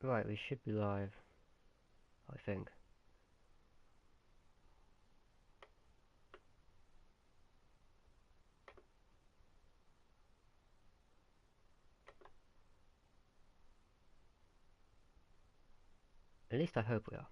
Right, we should be live, I think. At least I hope we are.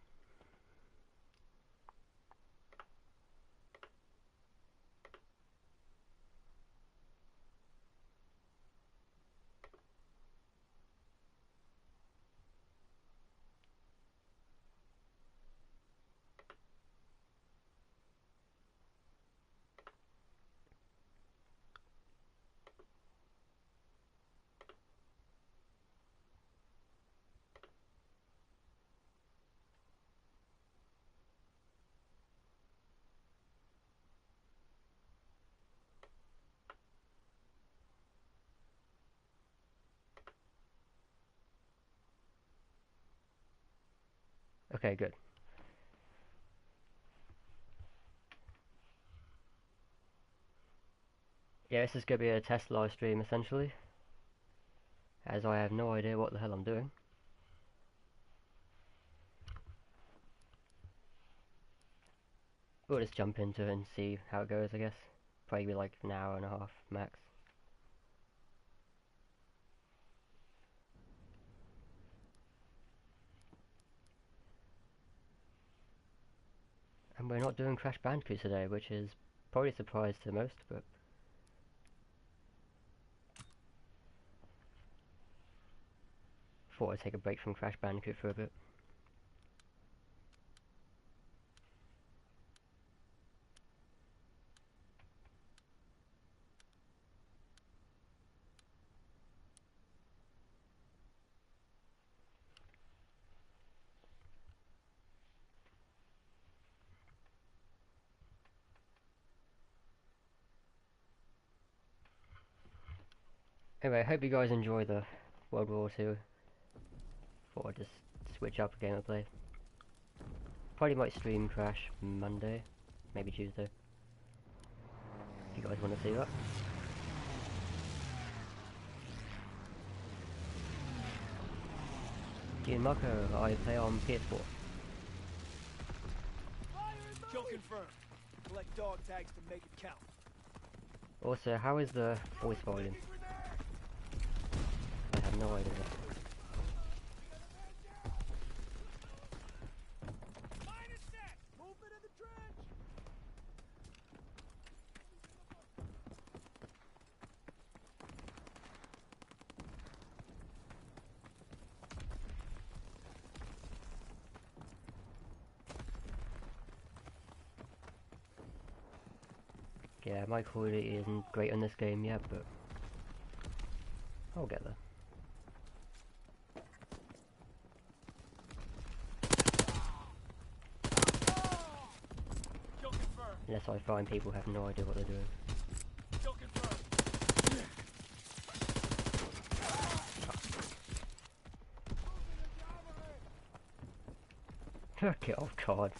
Okay, good. Yeah, this is going to be a test live stream essentially, as I have no idea what the hell I'm doing. We'll just jump into it and see how it goes, I guess. Probably be like an hour and a half max. And we're not doing Crash Bandicoot today, which is probably a surprise to most, but thought I'd take a break from Crash Bandicoot for a bit. Anyway, I hope you guys enjoy the World War II. Thought I'd just switch up a game I play. Probably might stream Crash Monday, maybe Tuesday. If you guys want to see that. Ian Marco, I play on PS4. Kill confirmed. Collect dog tags to make it count. Also, how is the voice volume? I have no idea. Yeah, my quality isn't great on this game yet, but I'll get there. Unless I find people have no idea what they're doing. Get off card.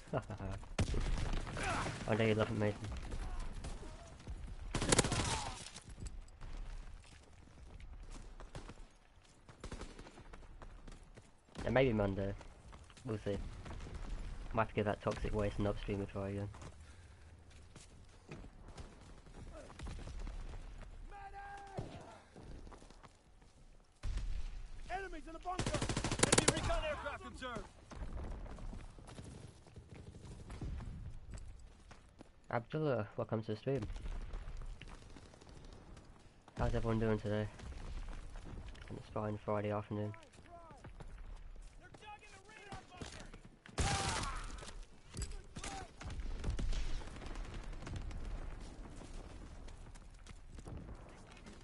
I know you love it, Mason. And maybe Monday. We'll see. Might have to give that toxic waste and upstream a try again. Enemies in the bunker! Enemy recon aircraft observed! Abdullah, welcome to the stream. How's everyone doing today? On this fine Friday afternoon.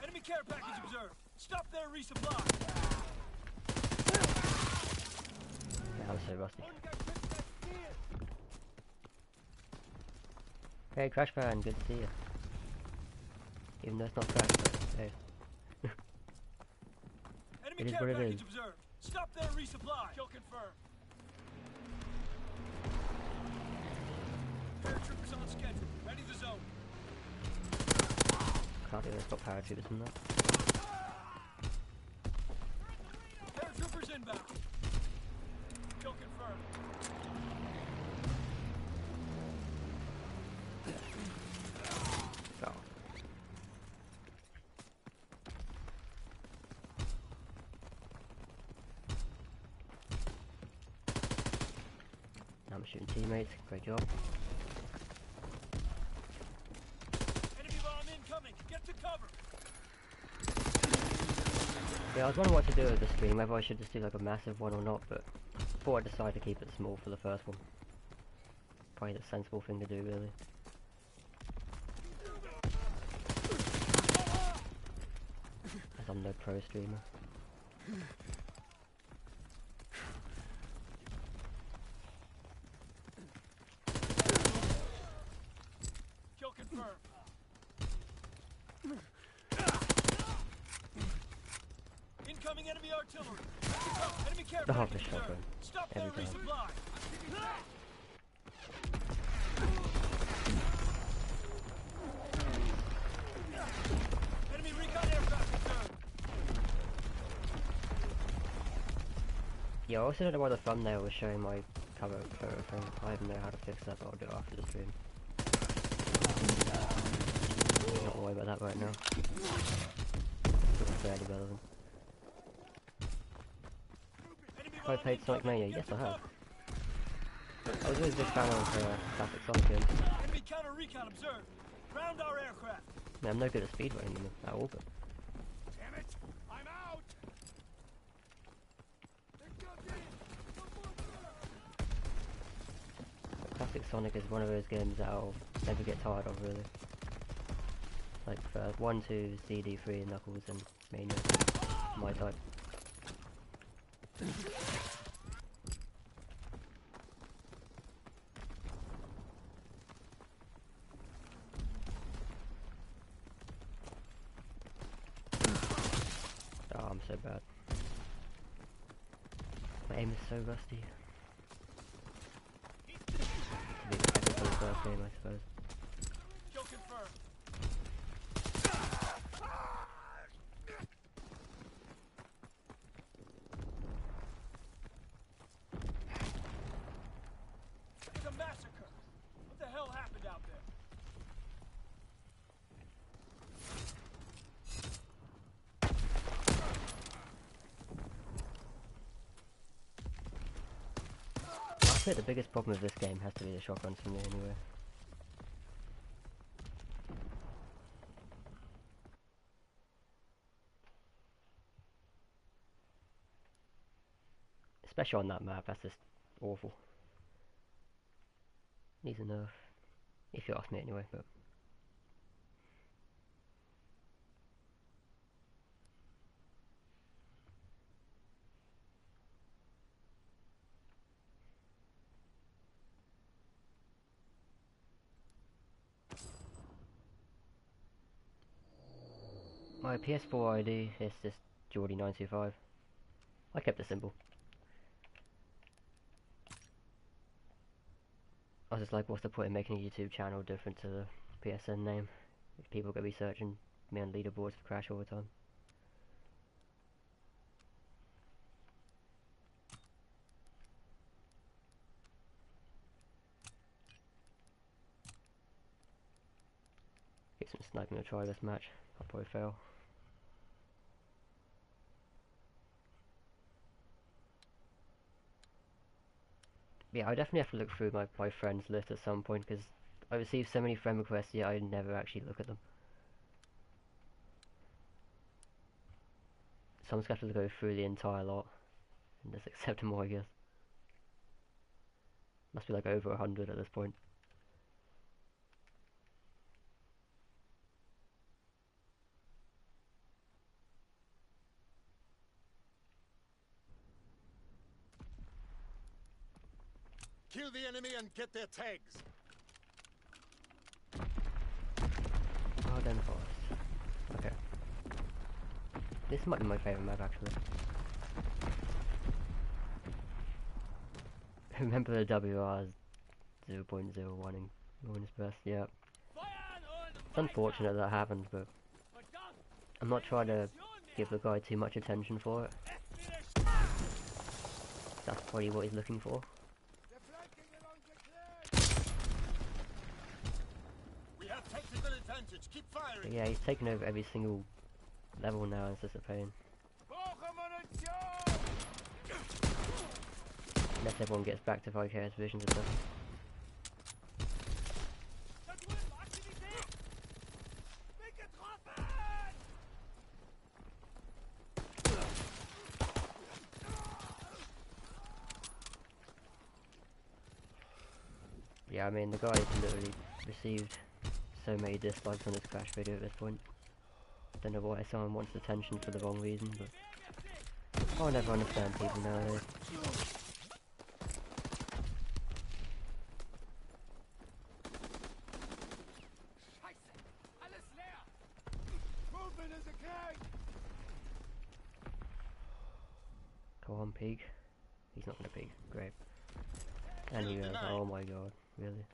Enemy care package observed. Stop their resupply. That was so rusty. Hey Crash Fan, good to see you. Even though it's not Crash, but hey. It is what it is. Observed. Stop their resupply. Kill confirmed. Paratroopers on schedule. Ready the zone. Can't even stop paratroopers from that. Paratroopers inbound. Kill confirmed. Oh. I'm shooting teammates, great job. Enemy bomb incoming. Get to cover. Yeah, I was wondering what to do with the stream, whether I should just do like a massive one or not, but before I decide to keep it small for the first one. Probably the sensible thing to do, really. As I'm no pro streamer. Kill confirmed. Incoming enemy artillery. Enemy care The package hardest observed. shotgun. Stop Every there, time. resupply. Enemy recon aircraft observed. Yeah, I also don't know why the thumbnail was showing my cover photo thing. I don't know how to fix that, but I'll do it after the stream. Not worry about that right now. It's fairly relevant. Enemy Have I bomb played Sonic incoming. Mania? Get Yes, to I have. cover. I was always a big fan of classic Sonic games. Enemy counter recon observed. Ground our aircraft. I mean, I'm no good at speedrunning them at all, but Damn it! I'm out. classic Sonic is one of those games that I'll never get tired of, really. Like 1, 2, CD, 3, Knuckles, and Mania. My type. Oh, I'm so bad. My aim is so rusty. To be expected for the first game, I suppose. Kill confirmed. It's a massacre. What the hell happened out there? I think the biggest problem with this game has to be the shotguns for me, anyway. Especially on that map, that's just awful. Needs a nerf. If you ask me anyway, but... My PS4 ID is just Geordie925. I kept it simple. I was just like, what's the point in making a YouTube channel different to the PSN name? If people are going to be searching me on leaderboards for Crash all the time. Get some sniping to try this match. I'll probably fail. Yeah, I definitely have to look through my friends list at some point, because I receive so many friend requests, yet I never actually look at them. So I'm just going to have to go through the entire lot and just accept them all, I guess. Must be like over 100 at this point. Kill the enemy and get their tags. Garden Forest. Okay. This might be my favourite map, actually. Remember the WR 0.01 in Ruinous Best? Yeah. It's unfortunate that happened, but I'm not trying to give the guy too much attention for it. That's probably what he's looking for. We have technical advantage. Keep firing. But yeah, he's taken over every single level now, and it's just a pain. Unless everyone gets back to Vicarious Visions and stuff. Yeah, I mean, the guy's literally received so many dislikes on his crash video at this point. Don't know why someone wants attention for the wrong reason, but I'll never understand people nowadays. Come on, peek. He's not gonna peek. Great. And he goes, oh my god, really?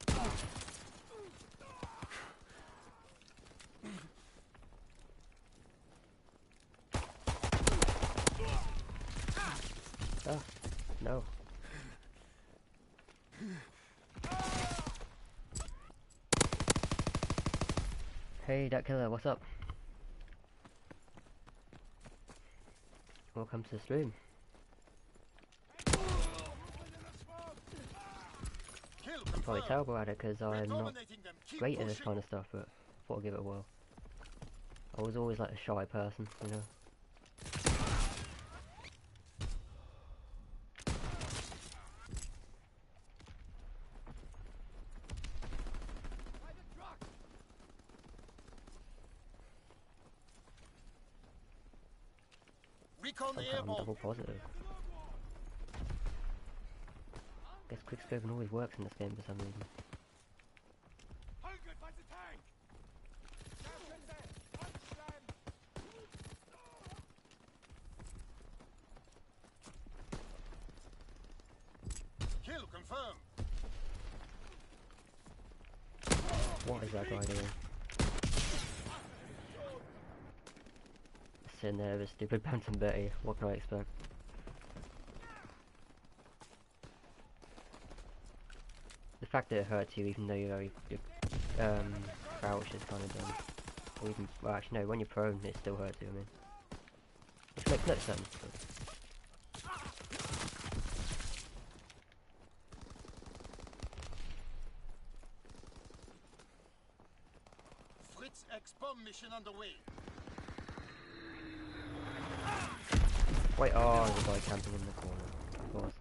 Oh, no. Hey, that killer, what's up? Welcome to the stream. I'm probably terrible at it because I'm not great at this kind of stuff, but I thought I'd give it a whirl. I was always like a shy person, you know. Somehow I'm double positive. Guess quickscoping always works in this game for some reason. Kill confirmed. What is that guy doing? Sitting there with a stupid Bantam Betty, what can I expect? The fact that it hurts you even though your crouch is kind of done. Or even, well actually no, when you're prone it still hurts you, I mean. Which makes no sense, but... Fritz X-bomb mission underway. Wait, oh, there's a guy camping in the corner, of course.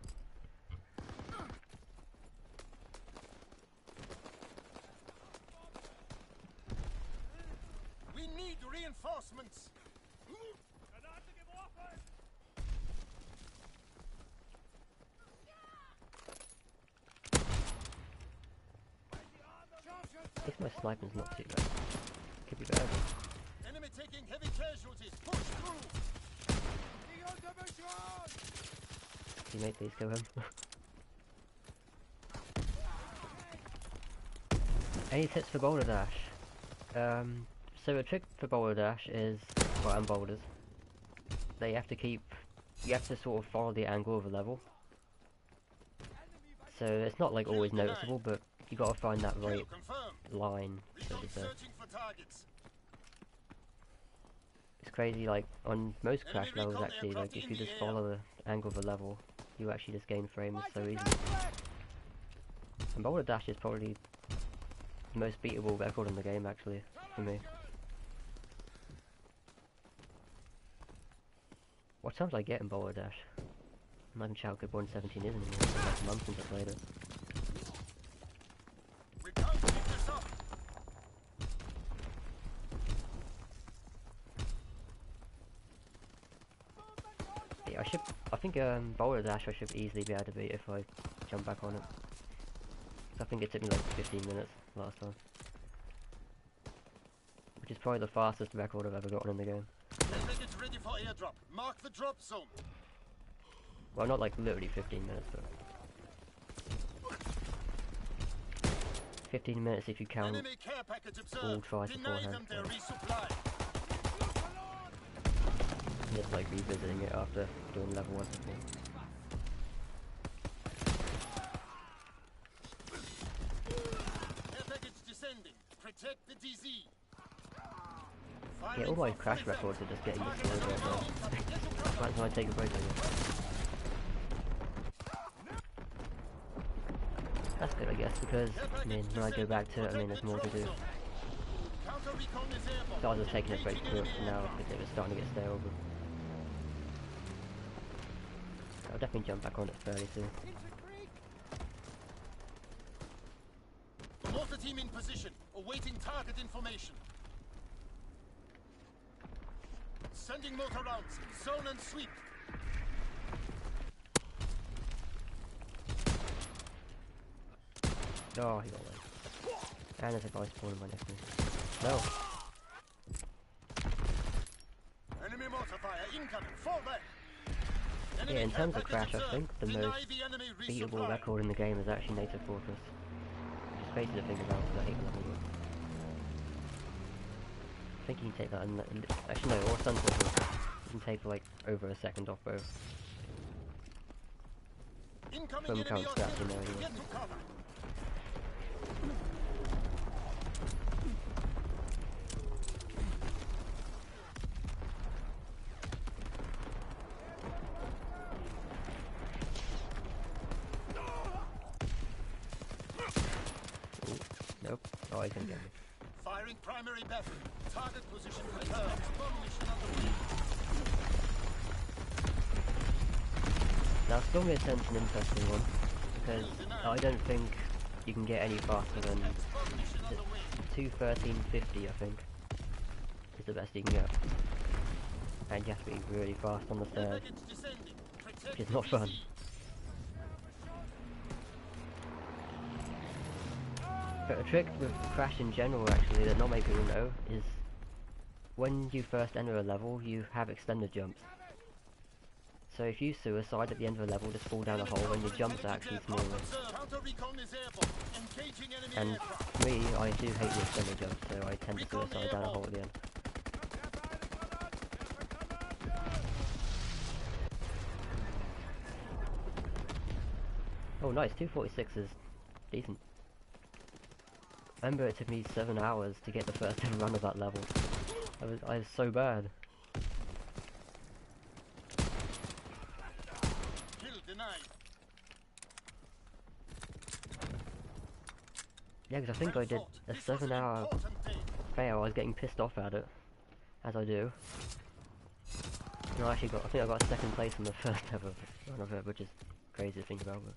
We need reinforcements. I guess my sniping's not too bad. Could be better. Enemy taking heavy casualties. Push through. Teammate, please kill him. Any tips for boulder dash? So a trick for boulder dash is, well, and boulders, they have to keep, you have to sort of follow the angle of the level. So it's not like always noticeable, but you gotta find that right line, so to say. It's crazy, like, on most crash levels actually, like, if you just follow the angle of the level, you actually just gain frames so easily. And boulder dash is probably the most beatable record in the game, actually, for me. What times I get in boulder dash? I'm not even sure how good 117 is anymore, it's been like a month since I played it. Yeah, I think boulder dash I should easily be able to beat if I jump back on it. I think it took me like 15 minutes last time. Which is probably the fastest record I've ever gotten in the game. It's ready for airdrop. Mark the drop zone. Well, not like literally 15 minutes, but 15 minutes if you count all tries beforehand. Just like revisiting it after doing level 1 before. Protect the DZ. Yeah, all my crash records are just getting destroyed right now. That's why I take a break, I guess. That's good, I guess, because, I mean, when I go back to it, I mean, there's more to do. So I was just taking a break for now, because it was starting to get stale, but I'll definitely jump back on it fairly soon. Mortar team in position, awaiting target information. Sending mortar rounds, zone and sweep. Oh, he got away. And there's a guy spawning right next to me. No! Enemy mortar fire incoming, fall back. Yeah, in terms of crash, I think the most beatable record in the game is actually Native Fortress. Which is crazy to think about, because I hate the level. I think you can take that and actually no, or Sunset Fortress. You can take like over a second off both. From current stats, you know, anyway. Nope. Oh, he's gonna get me. Firing primary battery. Target position confirmed. Mission on the way. Now, Stormgate 10's an interesting one, because I don't think you can get any faster than 2:13.50, I think, is the best you can get. And you have to be really fast on the stairs, which is not fun. But a trick with Crash in general, actually, that not many people know, is when you first enter a level, you have extended jumps. So if you suicide at the end of a level, just fall down a hole, and your jumps are actually smaller. And me, I do hate the extended jumps, so I tend to suicide down a hole at the end. Oh nice, 246 is decent. Remember, it took me 7 hours to get the first ever run of that level. I was so bad. Yeah, because I think I did a 7-hour fail. I was getting pissed off at it, as I do. And I think I got second place in the first ever run of it, which is crazy to think about. But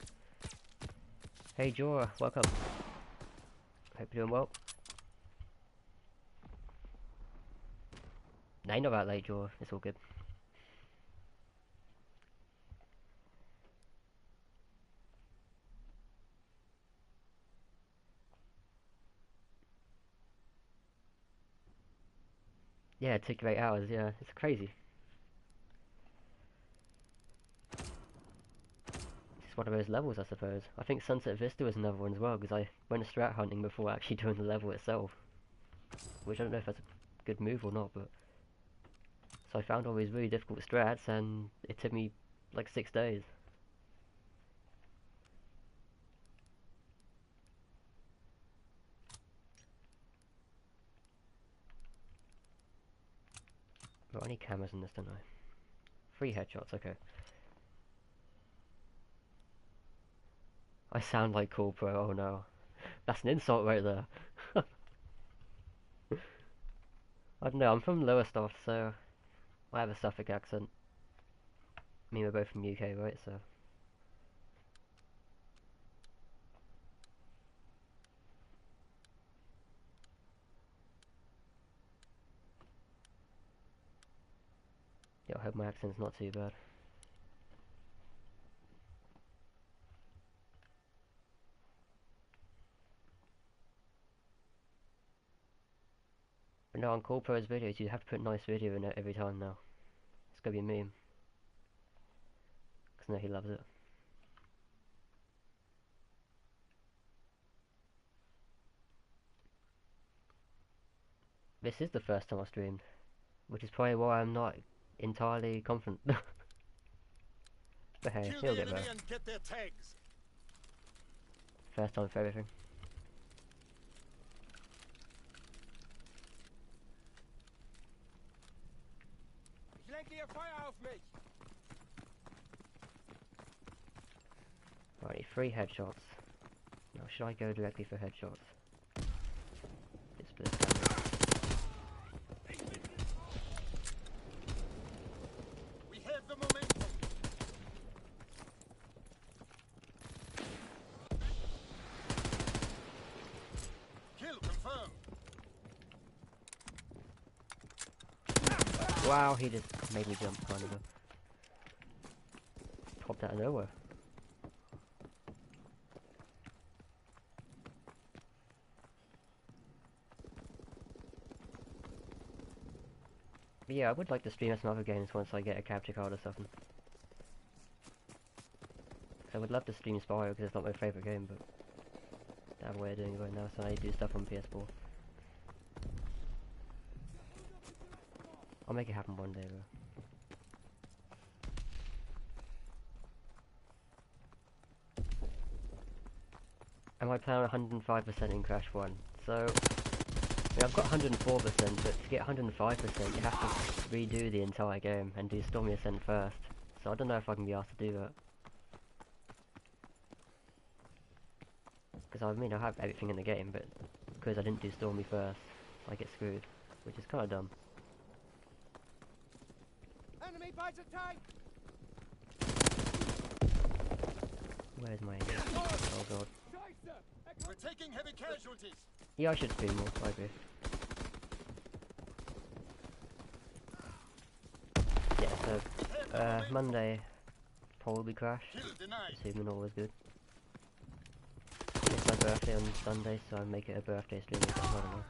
hey, Jorah, welcome. Hope you're doing well. Nah, you're not that late, Jorah. It's all good. Yeah, it took you 8 hours, yeah. It's crazy. It's one of those levels, I suppose. I think Sunset Vista was another one as well, because I went strat hunting before actually doing the level itself. Which I don't know if that's a good move or not, but... So I found all these really difficult strats, and it took me like 6 days. Got any cameras in this, don't I? 3 headshots, okay. I sound like Cool Pro, oh no. That's an insult right there. I don't know, I'm from Lowestoft, so I have a Suffolk accent. I mean, we're both from UK, right, so... Yeah, I hope my accent's not too bad. But no, on Cool Pro's videos, you have to put nice video in it every time now. It's gonna be a meme. Because no, he loves it. This is the first time I streamed, which is probably why I'm not entirely confident. But hey, he'll get better. First time for everything. lenke Ihr Feuer auf mich! Right, 3 headshots. Now, should I go directly for headshots? It's split damage. We have the momentum. Kill confirmed. Wow, he just made me jump kind of. Popped out of nowhere. But yeah, I would like to stream some other games once I get a capture card or something. I would love to stream Spyro because it's not my favourite game, but I have a way of doing it right now, so I need to do stuff on PS4. I'll make it happen one day though. And I plan 105% in Crash 1, so I mean, I've got 104%, but to get 105% you have to redo the entire game and do Stormy Ascent first, so I don't know if I can be asked to do that. Because I mean I have everything in the game, but because I didn't do Stormy first, I get screwed, which is kind of dumb. Enemy buys a tank! Where's my enemy? Oh god. We're taking heavy casualties. Yeah, I should stream more, I agree. Yeah, so, Monday, probably Crash, Kill denied. assuming all is good. It's my birthday on Sunday, so I make it a birthday stream or something, I don't know.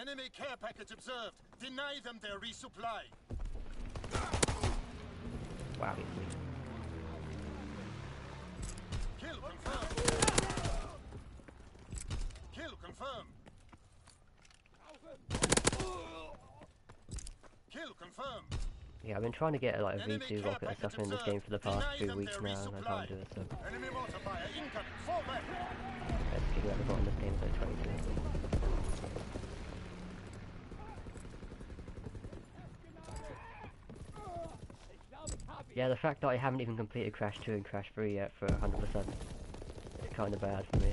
Enemy care package observed. Deny them their resupply. Wow, he's weak. Kill confirmed. Kill confirmed. Kill confirmed. Yeah, I've been trying to get like a Enemy V2 care rocket or package something in this observed. game for the past Deny 3 them weeks their now, and I resupply. can't do it, so Enemy mortar fire incoming. Fall back. let's figure out the bottom of this game so 22. Yeah, the fact that I haven't even completed Crash 2 and Crash 3 yet for 100% is kind of bad for me.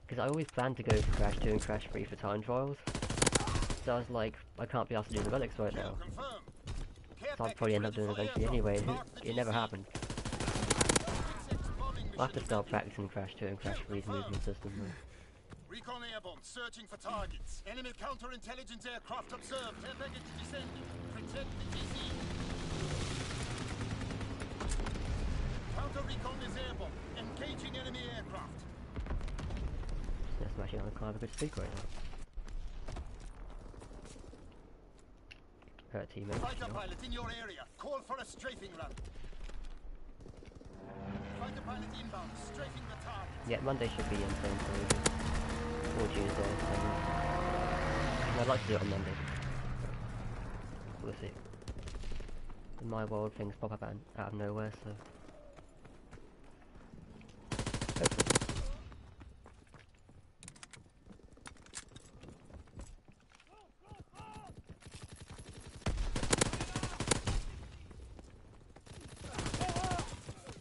Because I always planned to go for Crash 2 and Crash 3 for time trials. So I was like, I can't be asked to do the relics right now. So I'll probably end up doing it eventually anyway, and it never happened. I'll have to start practicing Crash 2 and Crash 3's movement system though. Recon airborne, searching for targets. Enemy counterintelligence aircraft observed. Air package descending. Protect the TC. Counter recon is airborne. Engaging enemy aircraft. That's actually on a kind of a good streak right now. Hurt teammate. Fighter pilot in your area. Call for a strafing run. Fighter pilot inbound. Strafing the target. Yeah, Monday should be insane for me. Or Tuesday. I'd like to do it on Monday. We'll see. In my world, things pop up out of nowhere, so... hopefully.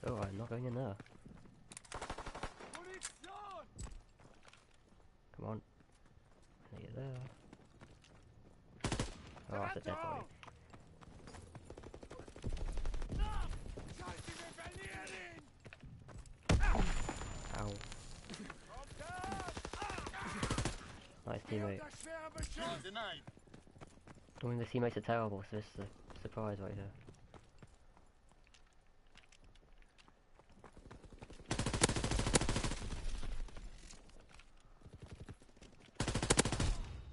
Oh, I'm not going in there. Come on. I need it there. Oh, that's a dead body. Ow. Nice teammate. Kill denied. I mean, the teammates are terrible, so this is a surprise right here.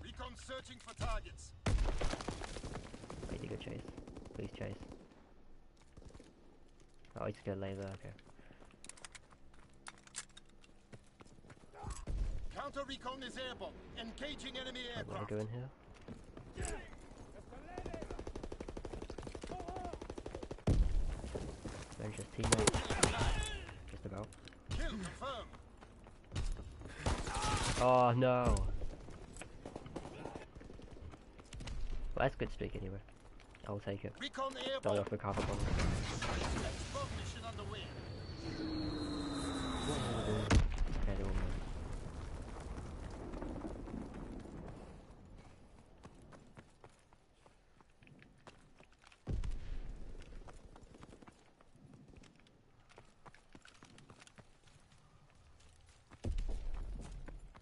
Recon searching for targets. Wait, you go chase. Please chase. Oh, he's gonna lay there, okay. Counter recon is airborne. Engaging enemy I'm gonna aircraft. go in here. Avenge his teammate. Just about. Kill confirmed. Oh no. Well, that's a good streak anyway. I'll take it. Recon Start airborne. off with cover bomb. Next bomb mission underway. Head on.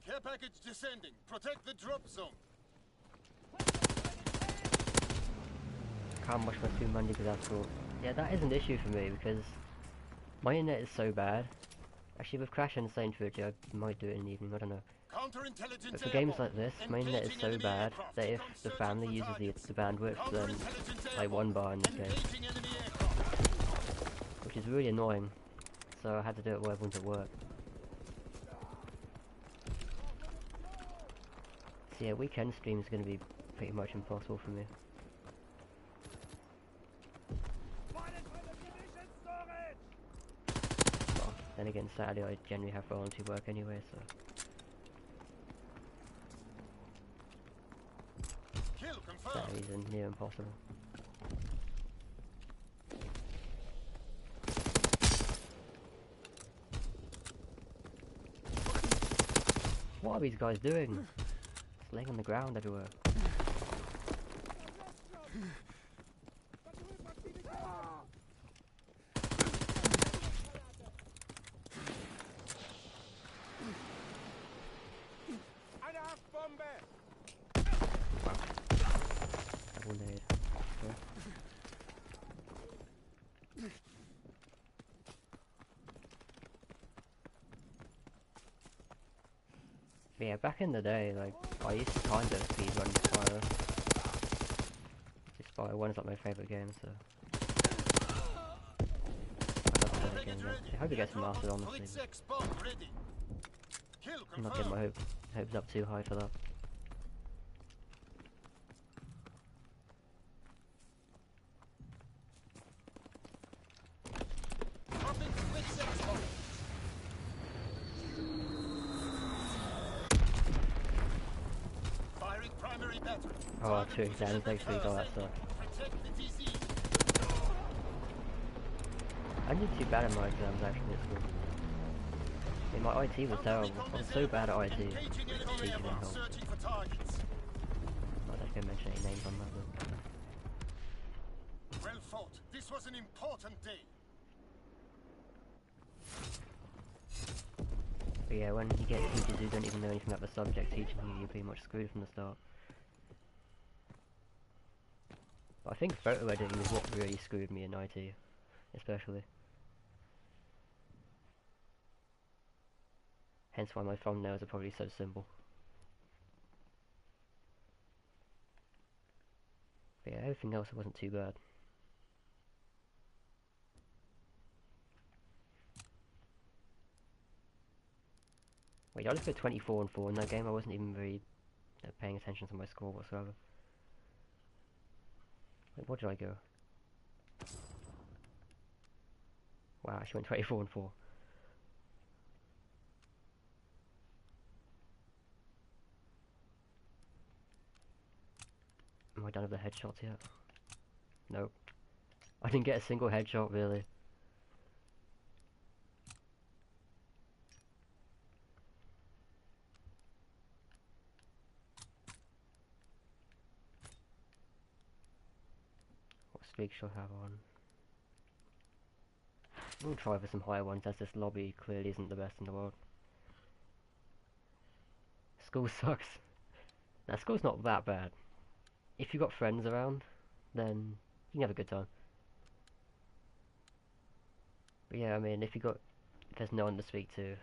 Care package descending. Protect the drop zone. Can't watch my stream Monday because that's all. Yeah, that is an issue for me because my internet is so bad. Actually, with Crash and Saint Fury, I might do it in the evening, I don't know. Counterintelligence But for games airborne. like this, my internet is so Engaging bad enemy aircraft. that if the Searching family for uses targets. the bandwidth, then Counterintelligence like one airborne. bar in this game, Engaging enemy aircraft. which is really annoying. So I had to do it while everyone's at work. So yeah, weekend stream is going to be pretty much impossible for me. Well, then again, Saturday I generally have volunteer work anyway, so... Kill confirmed. Saturday's near impossible. What are these guys doing? It's laying on the ground everywhere. Double nade. Okay. But yeah, back in the day, like, I used to kind of speedrun Spyro. Spyro 1 is like my favourite game, so... I love playing that game again. I hope it gets mastered, honestly. I'm not getting my hopes up too high for that. Firing primary battery. Oh, 2 exams next week, all that stuff. Protect the DC. I did too bad in my exams actually at school. I mean, my IT was terrible. I was so bad at IT. Engaging enemy Teaching didn't aircraft. help. Searching for targets. I'm not gonna mention any names on that though. Well fought. This was an important day. But yeah, when you get teachers who don't even know anything about the subject teaching you, you're pretty much screwed from the start. But I think photo editing is what really screwed me in IT, especially. Hence why my thumbnails are probably so simple. But yeah, everything else wasn't too bad. Wait, I just got 24 and 4 in that game. I wasn't even really paying attention to my score whatsoever. Wait, what did I go? Wow, I actually went 24 and 4. Am I done with the headshots yet? Nope. I didn't get a single headshot, really. What streak shall I have on? We'll try for some higher ones, as this lobby clearly isn't the best in the world. School sucks. Now, school's not that bad. If you've got friends around, then you can have a good time. But yeah, I mean, if there's no one to speak to,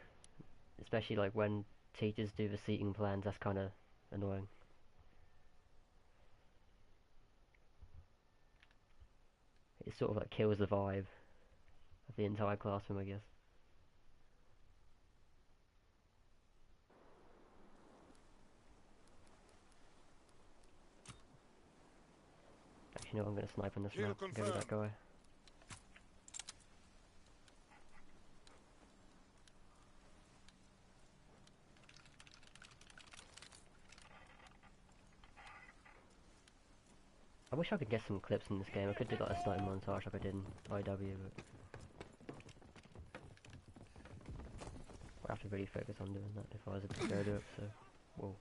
especially like when teachers do the seating plans, that's kind of annoying. It sort of like kills the vibe of the entire classroom, I guess. Actually, no, I'm going to snipe on this Kill map and go with that guy. I wish I could get some clips in this game. I could do like a sniping montage like I did in IW, but I have to really focus on doing that if I was to go do it, so... Whoa.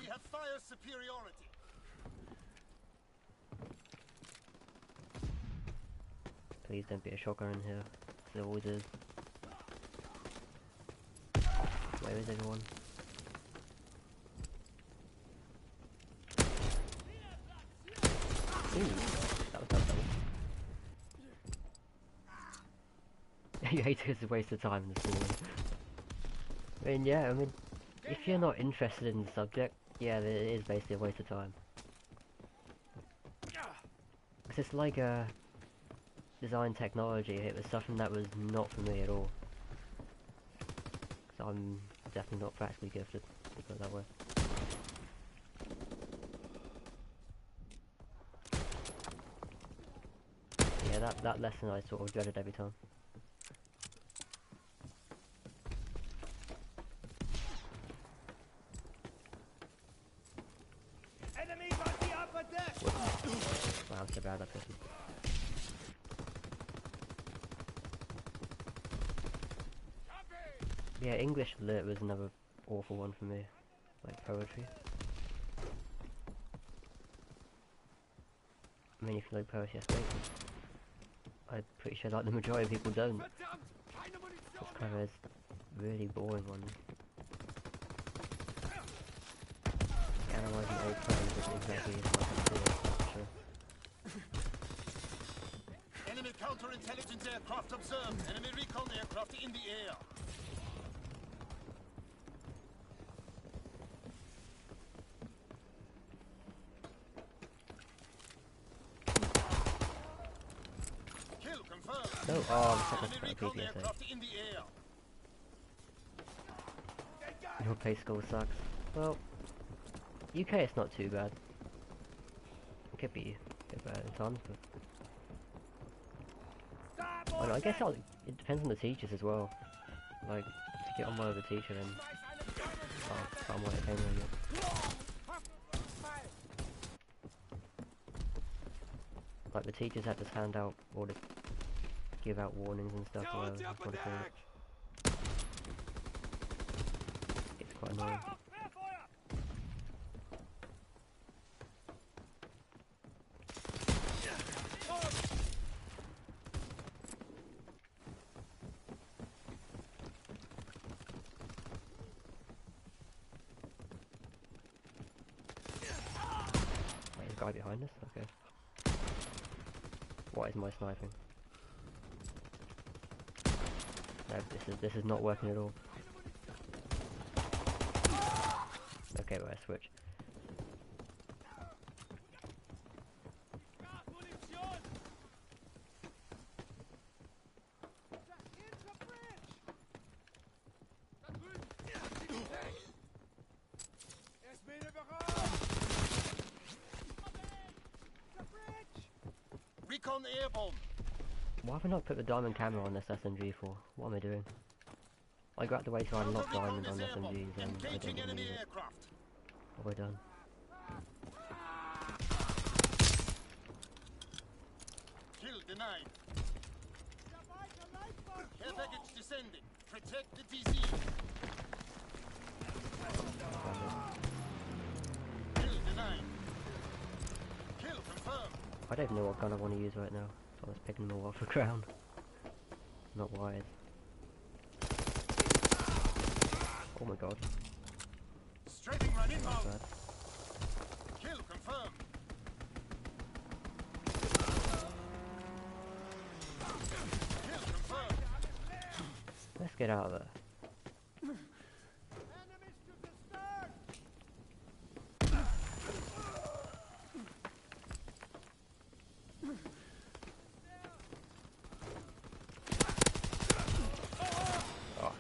We have fire superiority. Please don't be a shotgun in here. There always is. Where is everyone? Ooh, that was double. You hate it 'cause it's a waste of time in the story. I mean, yeah, I mean, if you're not interested in the subject, yeah, it is basically a waste of time. 'Cause it's like design technology. It was something that was not for me at all. 'Cause I'm definitely not practically gifted, to put it that way. Yeah, that lesson I sort of dreaded every time. Enemies on the upper deck! Wow, I'm so bad at that person. Yeah, English lit was another awful one for me. Like poetry. I mean, if you like poetry, that's great. I'm pretty sure like the majority of people don't. It's kind of a really boring one. Analysing old poems isn't exactly my cup of tea, that's for sure. Enemy counterintelligence aircraft observed. Enemy recon aircraft in the air. Kill confirmed. No, oh, I'm Enemy stuck recon on PPSA. aircraft in the air. Your pay score sucks. Well, UK it's not too bad. It could be a bit better at times, but... I don't know, I guess it depends on the teachers as well. Like, if you get on well with a teacher, then... Oh, I'm what it came with. Like, the teachers had to hand out, or to give out warnings and stuff, or whatever you want to call it. It's quite annoying. Wait, there's a guy behind us? Okay. What is my sniping? No, this is not working at all. Okay, right, switch. Recon airborne. Why have I not put the diamond camera on this SMG for? What am I doing? I got the way to unlock diamond on SMGs and I don't even use it. What have I done? Kill denied. Care package descending. Protect the DZ. Kill denied. Kill confirmed. I don't know what gun I want to use right now, so I was picking them all off the ground. Not wise. Oh my god. Strafing run inbound. Bad. Kill confirmed. Kill confirmed. Let's get out of there. Oh,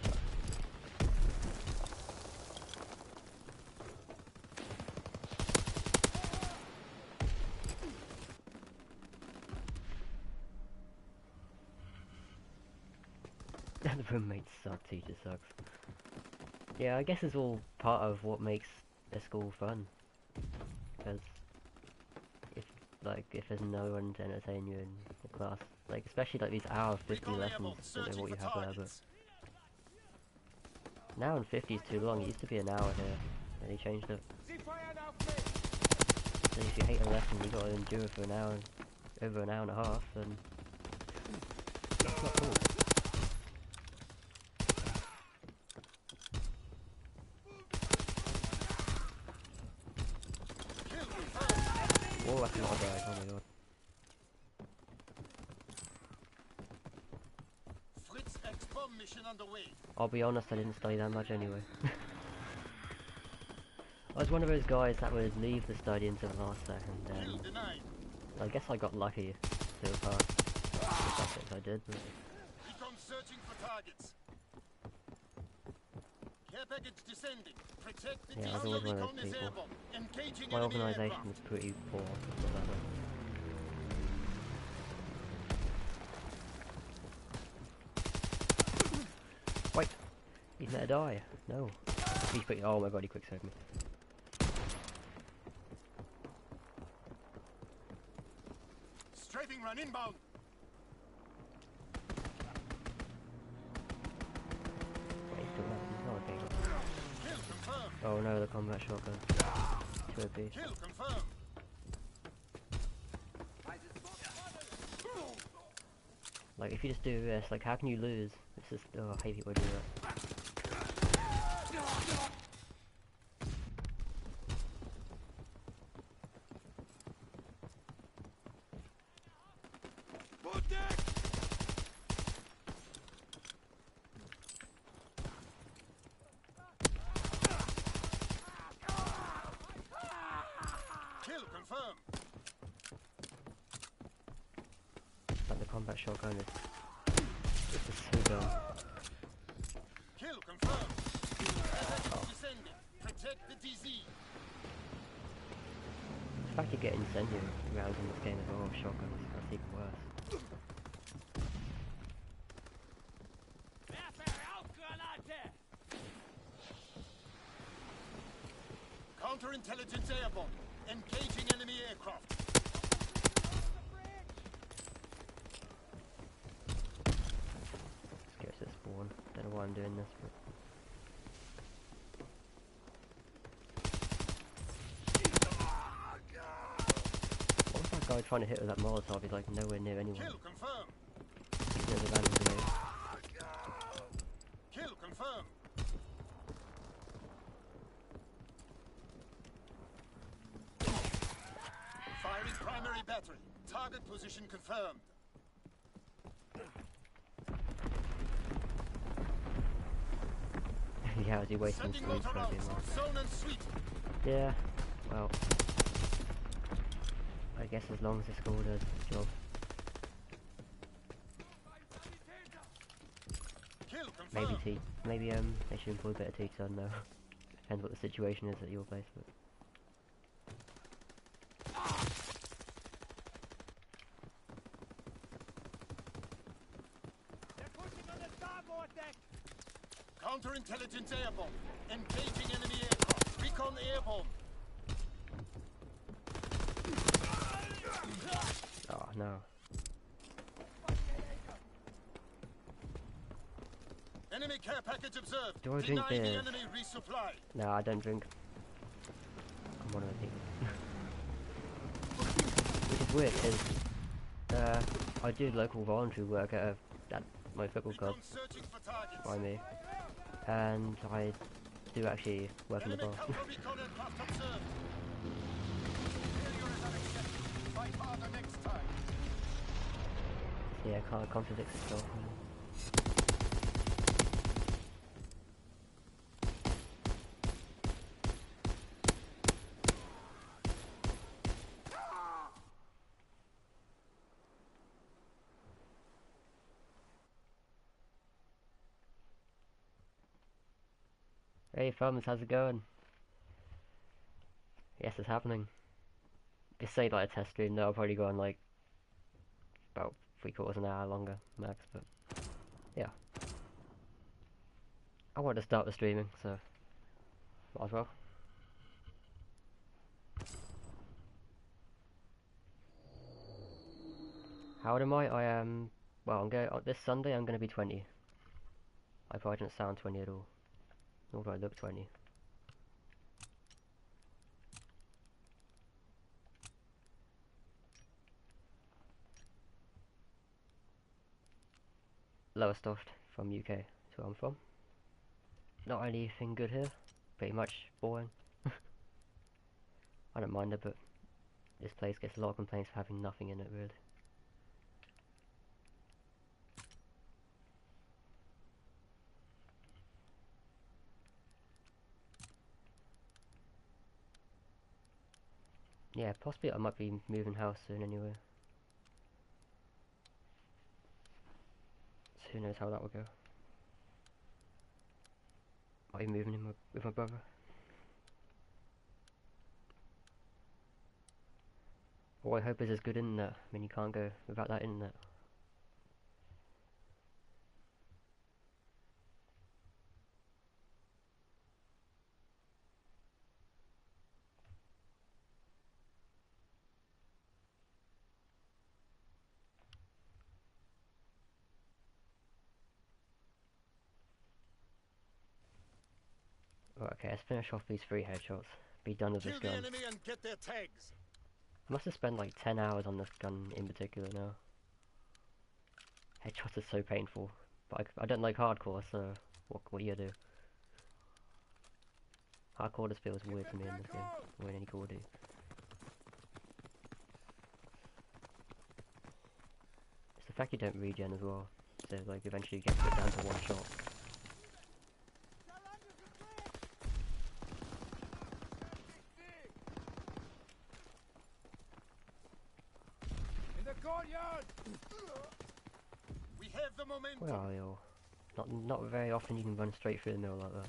the roommate sucks, he just sucks. Yeah, I guess it's all part of what makes a school fun. Because if if there's no one to entertain you in the class, like especially like these hour 50 Recon lessons, airborne, don't know searching what you for have there, but targets. an hour and 50 is too long. It used to be an hour here, and he changed it. So if you hate a lesson, you got to endure for an hour, over an hour and a half, then it's not cool. Whoa, that's a lot of guys, oh my god. Fritz X-bomb mission underway. I'll be honest, I didn't study that much anyway. I was one of those guys that would leave the study until the last second, Kill and denied. I guess I got lucky to pass the subjects I did, but Recon searching for targets. Care package descending. Protect the yeah, I was DC. always one of Recon those is people. airborne. Engaging My enemy organisation aircraft. was pretty poor and stuff like that. Wait! He's let her die! No! He's quick. Oh my god, he quick saved me. Strafing run inbound. Wait, he's still left. He's not okay. Kill confirmed. Oh no, the combat shotgun. 2 OP. Kill confirmed. Like, if you just do this, like, how can you lose? It's just, oh, I hate people who do that. Kill confirmed. Like, the combat shotgun is, it's just so dumb. Kill confirmed. Package descending. Protect the DZ. The fact you get incendiary rounds in this game as well with shotguns, that's even worse. Counterintelligence airborne. Engaging enemy aircraft. Scares to spawn. Don't know why I'm doing this, but what was that guy trying to hit with that Molotov? He's like nowhere near anyone. Kill confirmed. He's near the random grenade. Kill confirmed. Firing primary battery. Target position confirmed. Yeah, is he wasting Sending food motor for out. being like Zone and sweep. yeah, well, I guess as long as the school does its job. Kill Maybe confirmed. maybe they should employ better teachers, I don't know. Depends what the situation is at your place, but Counterintelligence airborne. Engaging enemy aircraft. Recon airborne. oh no. Enemy care package observed. Do I drink Deny the beers? enemy resupply. No, I don't drink. I'm one of the people. Which is weird, because I do local voluntary work at my football club Recon searching for targets. by me, and I do actually work in the Enemy bar. counter recon aircraft observed. Failure is unacceptable. Fight harder next time. Yeah, can't contradict itself. Hey thumbs, how's it going? Yes, it's happening. Just say like a test stream, though, I'll probably go on like about 3/4 an hour longer max, but yeah. I want to start the streaming, so Might as well. How old am I? I am... Well, I'm going... this Sunday I'm going to be 20. I probably don't sound 20 at all. Nor do I look 20. Lowestoft from UK. That's where I'm from. Not anything good here. Pretty much boring. I don't mind it, but this place gets a lot of complaints for having nothing in it, really. Yeah, possibly I might be moving house soon anyway. So who knows how that will go. Might be moving in with my brother. All I hope is there's good internet. I mean, you can't go without that internet. Right, okay, let's finish off these 3 headshots. Be done with this Kill the gun. enemy and get their tags. I must have spent like 10 hours on this gun in particular now. Headshots are so painful. But I don't like hardcore, so what are you gonna do? Hardcore just feels weird to me in this game, or in any Call of Duty. It's the fact you don't regen as well, so like eventually you get put down to 1 shot. In the courtyard! We have the momentum. Where are you all? Not very often you can run straight through the middle like that.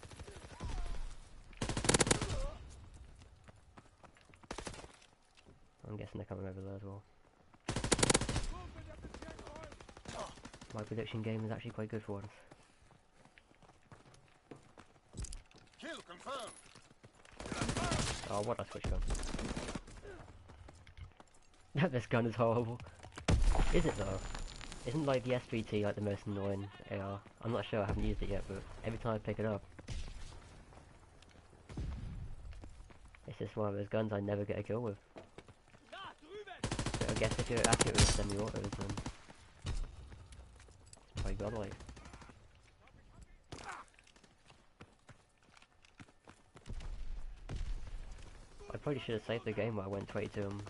I'm guessing they're coming over there as well. My prediction game is actually quite good for once. Kill confirmed. Oh, what a switch gun. This gun is horrible. Is it though? Isn't like the SVT like the most annoying AR? I'm not sure, I haven't used it yet, but every time I pick it up, it's just one of those guns I never get a kill with. So I guess if you're accurate with semi-autos, then it's probably godlike. I probably should have saved the game where I went 22 and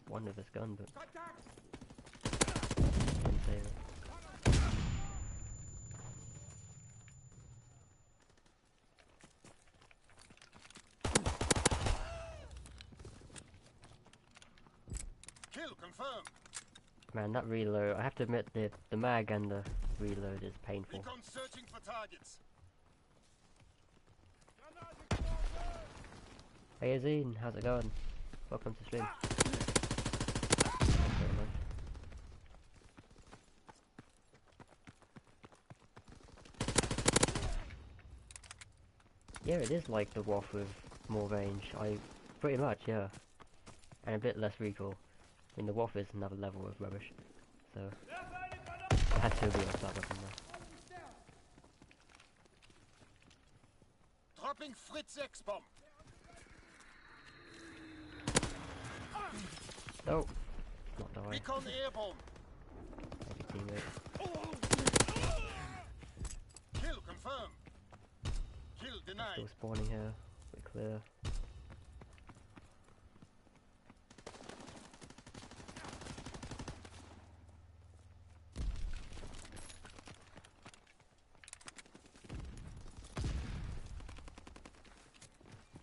1 with this gun, but didn't save it. Kill confirmed. Man, that reload, I have to admit the mag and the reload is painful. Recon searching for targets. Hey Azine, how's it going? Welcome to stream. Thanks very much. Yeah, it is like the WAF with more range. Pretty much, yeah. And a bit less recoil. I mean, the WAF is another level of rubbish. So, I had to be off that weapon there. Dropping Fritz X-bomb. No! Not die. Recon airborne. Maybe teammate. Kill confirmed. Kill denied. Still spawning here. We're clear.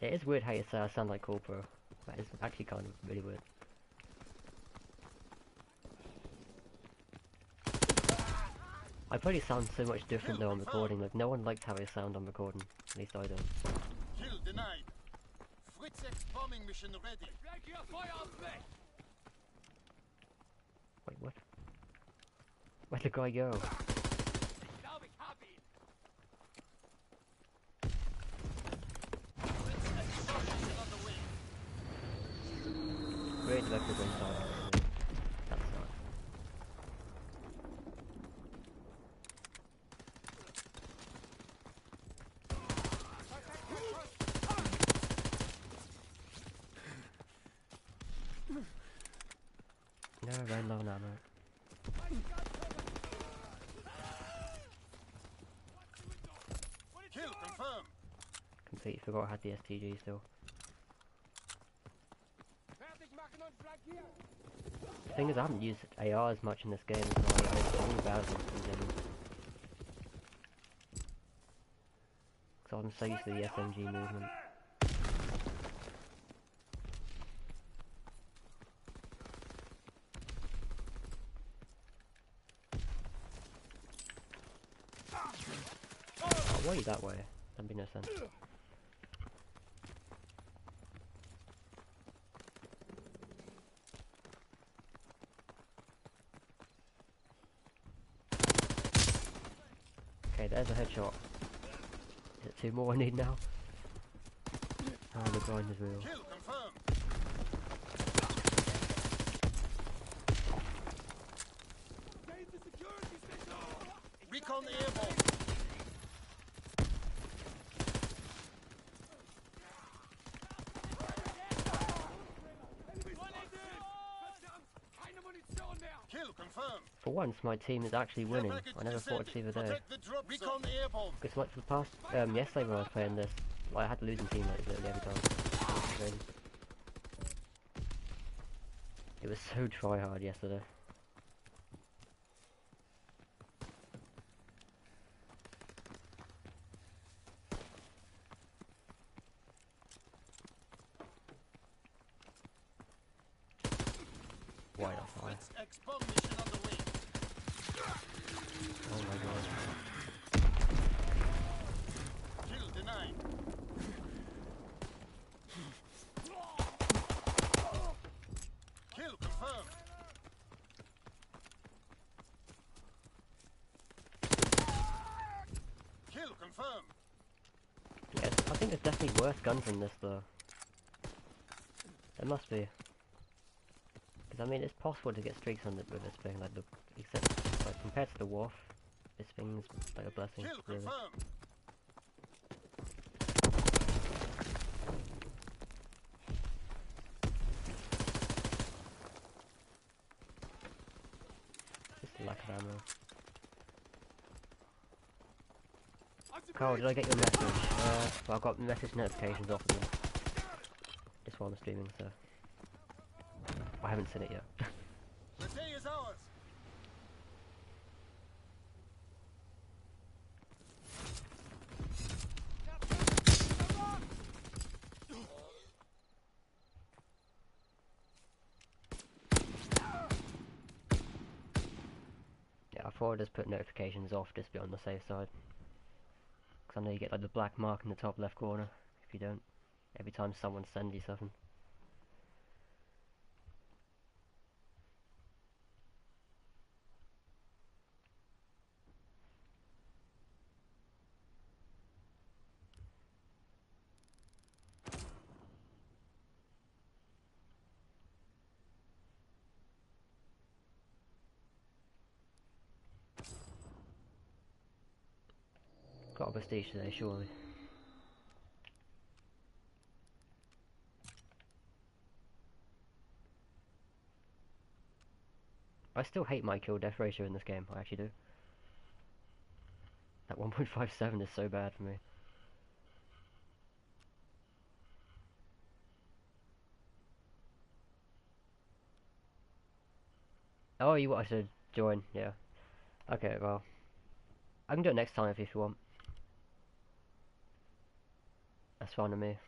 It is weird how you say I sound like Corpro. That is actually kind of really weird. I probably sound so much different though on recording, like no one likes how I sound on recording, at least I don't. Kill denied. Fritz X bombing mission ready. Wait, what? Where'd the guy go? No, I ran low on ammo. Kill confirmed. Completely forgot I had the STG still. The thing is, I haven't used AR as much in this game, so I'm really bad at this in general. Because I'm so used to the SMG movement. Oh, why are you that way? That'd be no sense. Okay, there's a headshot. Is it 2 more I need now? Oh, the grind is real. Kill confirmed. Recon airborne. Kill confirmed. For once, my team is actually winning. I never thought I'd see the day. Protect the drop. Recon airborne. Because like for the past, yesterday when I was playing this, like, I had the losing team like literally every time. It was so try hard yesterday. Why not fire? X-bomb mission underway. Oh my god. Kill denied. Kill confirmed. Kill confirmed. Yes, I think there's definitely worse guns than this though. There must be. Because I mean, it's possible to get streaks on it with this thing, like except like compared to the Wharf, this thing's like a blessing. Kill Really. confirmed. Just a lack of ammo. Carl, did I get your message? Well, I got message notifications off of them. Just while I'm streaming, so I haven't seen it yet. The day is ours. Yeah, I thought I'd just put notifications off just to be on the safe side. Because I know you get like the black mark in the top left corner if you don't. Every time someone sends you something. Got a prestige today, surely. I still hate my kill death ratio in this game, I actually do. That 1.57 is so bad for me. Oh, you want us to join? Yeah. Okay, well. I can do it next time if you want. That's fine with me.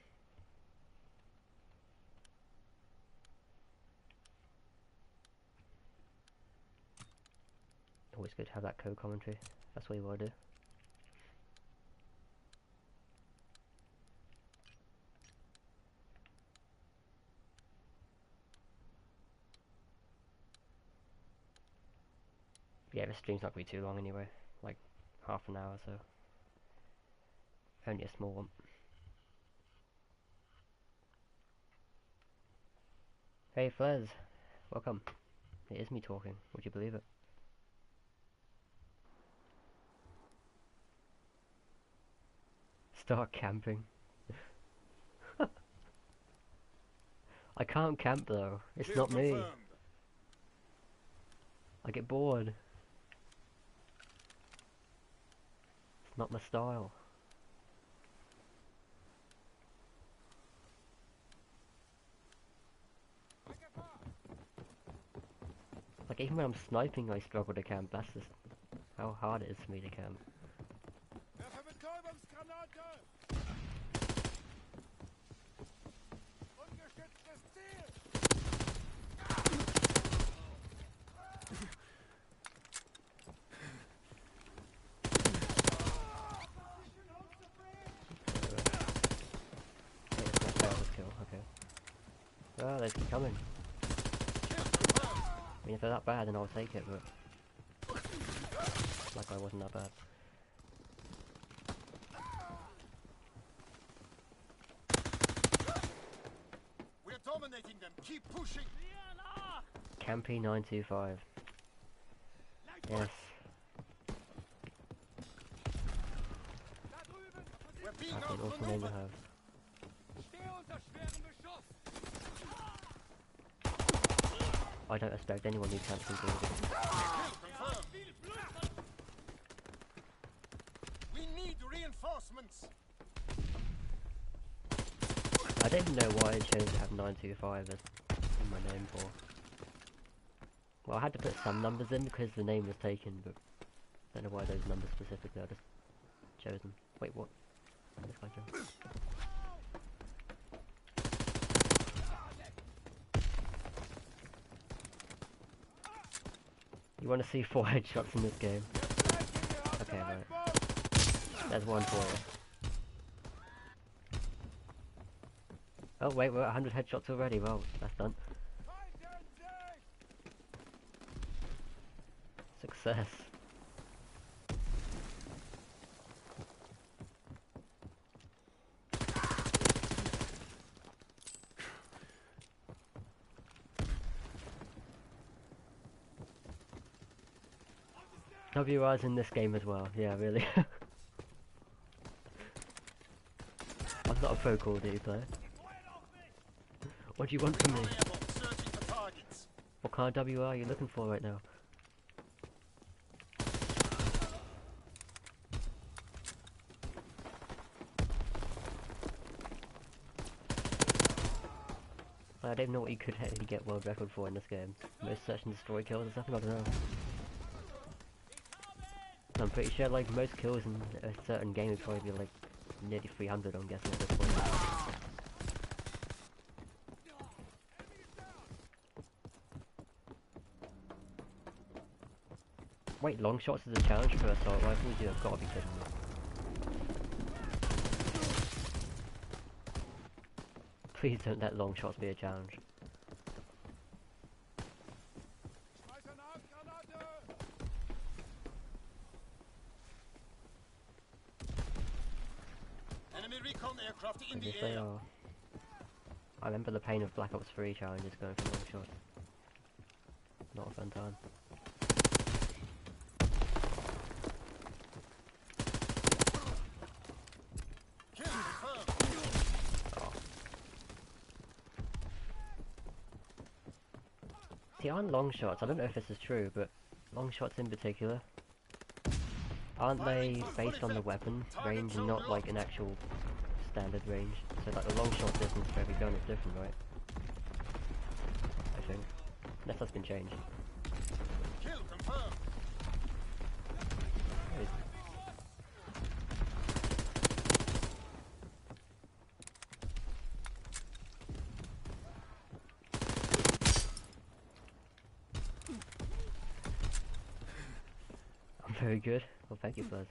Always good to have that co-commentary. That's what you want to do. Yeah, the stream's not going to be too long anyway. Like, half an hour or so. Only a small one. Hey Flares, welcome. It is me talking, would you believe it? Start camping. I can't camp though, it's Kill not me. confirmed. I get bored. It's not my style. Like even when I'm sniping I struggle to camp, that's just how hard it is for me to camp. Okay. Well, they keep coming. I mean, if they're that bad, then I'll take it, but like I wasn't that bad. We're dominating them. Keep pushing. Campy 925. Yes. We're being That's an awesome name to outmaneuvered. have. I don't expect anyone who camps in buildings. Confirmed. We need reinforcements. I don't even know why I chose to have 925 as in my name for. Well, I had to put some numbers in because the name was taken, but I don't know why those numbers specifically, I just chose them. Wait, what? This guy chose. You want to see 4 headshots in this game? Okay, right. There's one for you. Oh wait, we're at 100 headshots already. Well, that's done. Success. WR's in this game as well. Yeah, really. I'm not a pro Call of Duty player. What do you want from me? Searching for targets. What kind of WR are you looking for right now? I don't even know what you could actually get world record for in this game. Most search and destroy kills or something, I don't know. I'm pretty sure like most kills in a certain game would probably be like nearly 300, I'm guessing at this point. Wait, long shots is a challenge for assault rifles? You've gotta be kidding me. Please don't let long shots be a challenge. Enemy recon aircraft in Yes, the they air. are. I remember the pain of Black Ops 3 challenges going for long shots. Not a fun time. Kill confirmed. Oh. See, on long shots, I don't know if this is true, but long shots in particular, aren't they based on the weapon range and not like an actual standard range? So like the long shot distance for every gun is different, right? I think. Unless that's been changed. Kill confirmed. Crazy. I'm very good. Well, thank you, bud.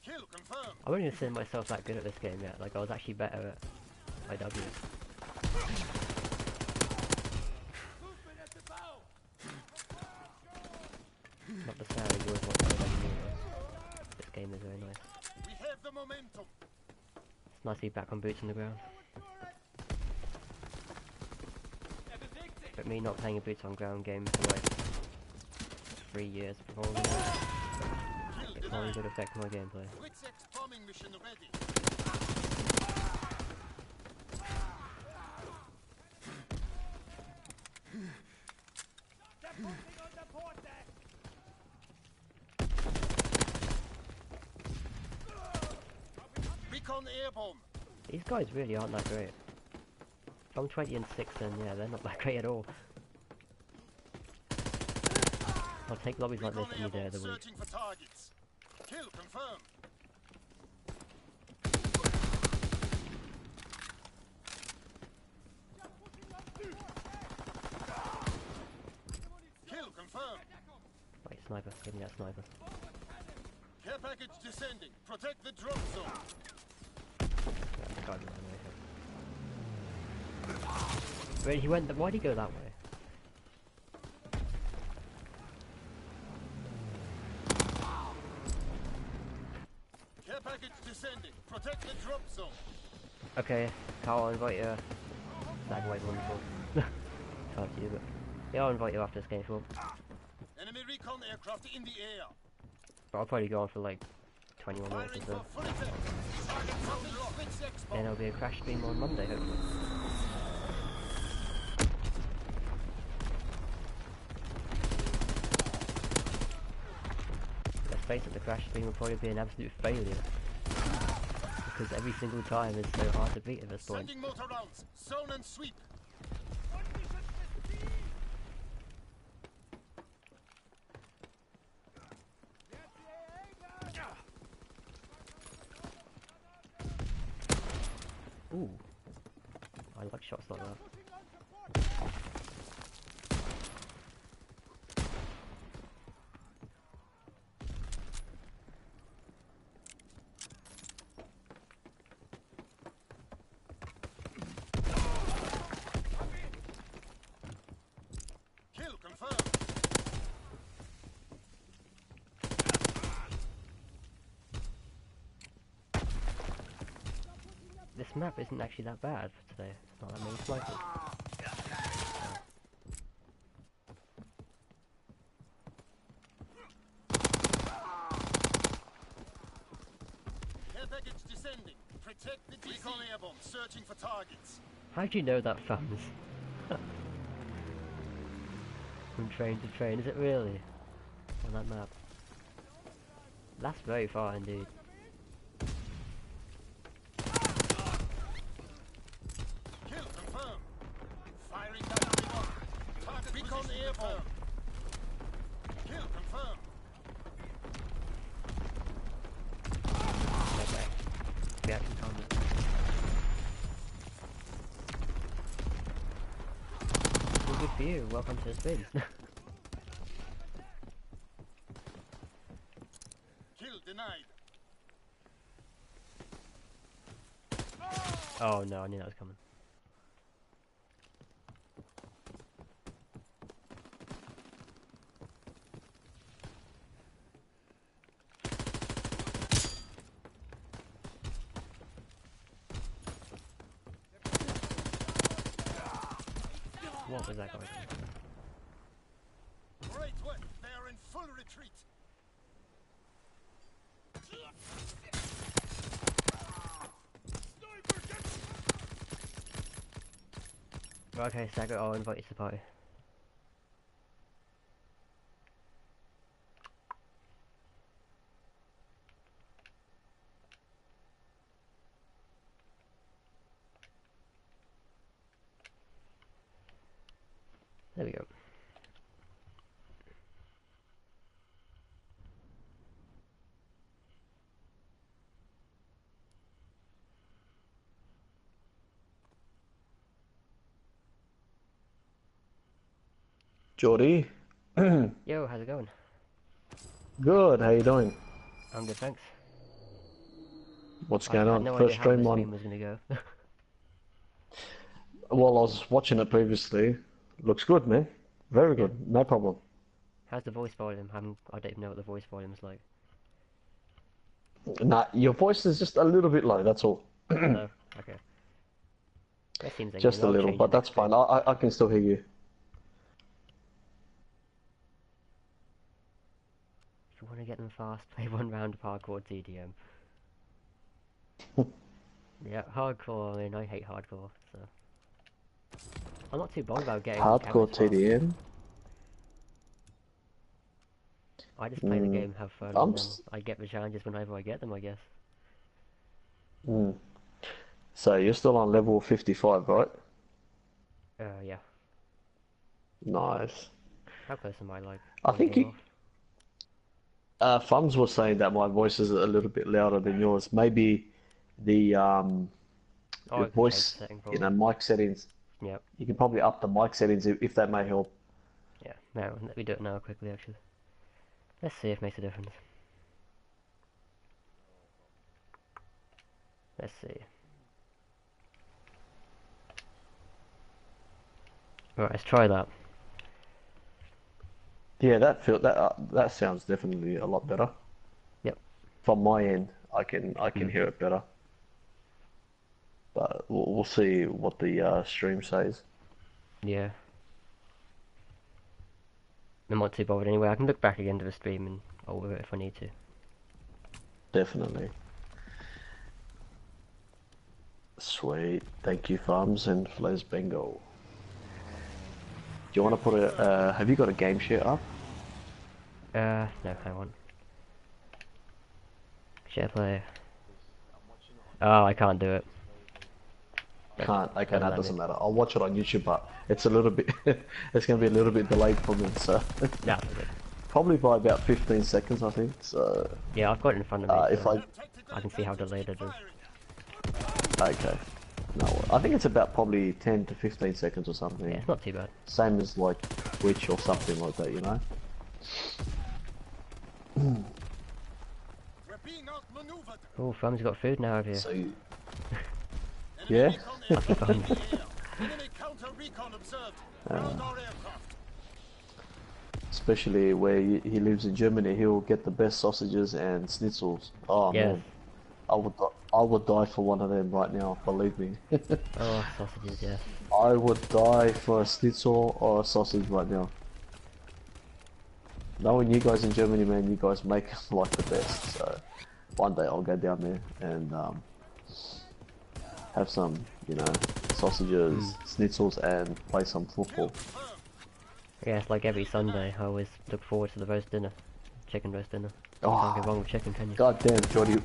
Kill confirmed. I wouldn't even say myself that good at this game yet. Like I was actually better at IW. Not the sound you always want to IW. This game is very nice. We have the momentum. It's nice to be back on boots on the ground. But me not playing a boots on ground game for like 3 years probably, it probably would affect my gameplay. Wix X bombing mission ready. These guys really aren't that great. If I'm 20 and 6, then yeah, they're not that great at all. I'll take lobbies like this any day of the week. Searching for targets. Kill confirmed. Kill confirmed. Wait, sniper, give me that sniper. Care package descending. Protect the drop zone. That's the guy behind me. Wait, he went. Why'd he go that way? Care package descending. Protect the drop zone. Okay, Carl, I'll invite you. That way wonderful. Can't you, but yeah, I'll invite you after this game if you want. Enemy recon aircraft in the air. But I'll probably go on for like 21 minutes Firing or for so. full effect. Target zone locked. Then there'll be a crash stream on Monday, hopefully. Let's face it, the crash stream will probably be an absolute failure. Because every single time is so hard to beat at this point. Sending motor rounds. Zone and sweep. Ooh. I like shots like that. Kill confirmed. This map isn't actually that bad for today. Not that many snipers. Care package descending. Protect the recon airborne. Searching for targets. How do you know that, fans? From train to train, is it really? On that map? That's very far indeed. Kill confirmed. Firing down recon. Target recon airborne. Kill confirmed. Okay. We actually found it. Well, good for you. Welcome to the spin. Kill denied. Oh no, I knew that was coming. What was that guy doing? Great work. They are in full retreat. Okay, Sago, I'll invite you to the party. There we go. Geordie. Yo, how's it going? Good, how you doing? I'm good, thanks. What's I going had on? no First idea how the stream stream on. was gonna go. Well, I was watching it previously. Looks good, man. Very good. No problem. How's the voice volume? I don't even know what the voice volume is like. Nah, your voice is just a little bit low, that's all. No? Okay. That seems like Just a I'll little, change but it that's next stream. fine. I can still hear you. If you want to get them fast, play one round of hardcore TDM. Yeah, hardcore, I mean, I hate hardcore, so... I'm not too bothered about getting Hardcore cameras fast. TDM. I just play the game, have fun, I'm and then I get the challenges whenever I get them, I guess. So you're still on level 55, right? Yeah. Nice. How close am I, like, I one think game you, off? Fums was saying that my voice is a little bit louder than yours. Maybe the Oh, the I can change the voice, setting you probably. know, mic settings. Yep. You can probably up the mic settings if that may help. Yeah. Now, let me do it now quickly, actually. Let's see if it makes a difference. Let's see. Alright, let's try that. Yeah, that sounds definitely a lot better. Yep. From my end, I can Hmm. hear it better. But we'll see what the stream says. Yeah. I'm not too bothered anyway. I can look back again to the stream and alter it if I need to. Definitely. Sweet. Thank you, Farms and Fles Bingo. Do you want to put a, have you got a game share up? No, I want. Share player. Oh, I can't do it. Can't. Okay, Doesn't that let me. doesn't matter. I'll watch it on YouTube, but it's a little bit, it's going to be a little bit delayed for me, so. Nah, it's good. Probably by about 15 seconds, I think, so. Yeah, I've got it in front of me, If so I can see how delayed it is. okay. No, I think it's about probably 10 to 15 seconds or something. Yeah, it's not too bad. Same as like Twitch or something like that, you know? We're being outmaneuvered. Oh, Fam's got food now over here. So, you, Enemy yeah? recon aircraft in the air. Enemy counter recon observed. Ground our aircraft. Especially where he lives in Germany, he'll get the best sausages and schnitzels. Oh Yes. man, I would die for one of them right now. Believe me, Oh, sausages, yes. I would die for a schnitzel or a sausage right now. Knowing you guys in Germany, man, you guys make like the best. So one day I'll go down there and have some, you know, sausages, schnitzels, and play some football. Yeah, it's like every Sunday. I always look forward to the roast dinner. Chicken roast dinner. Oh. Can't go wrong with chicken, can you? God damn, Jordy.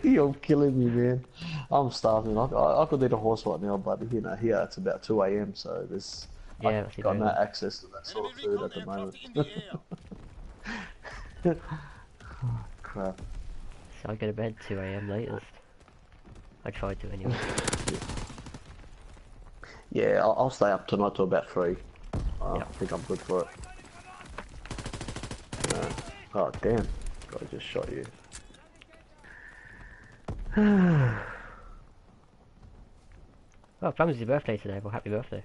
You're killing me, man. I'm starving. I could eat a horse right now, but you know, here it's about 2 a.m. So there's Yeah, I've that's got very no good. access to that sort of Enemy food recon at the moment. aircraft in the air. Crap. So I go to bed 2 a.m. latest. I try to anyway. Yeah, I'll stay up tonight till about 3. I Yeah. think I'm good for it. Oh damn, I just shot you. Oh, Fam's your birthday today. Well, happy birthday.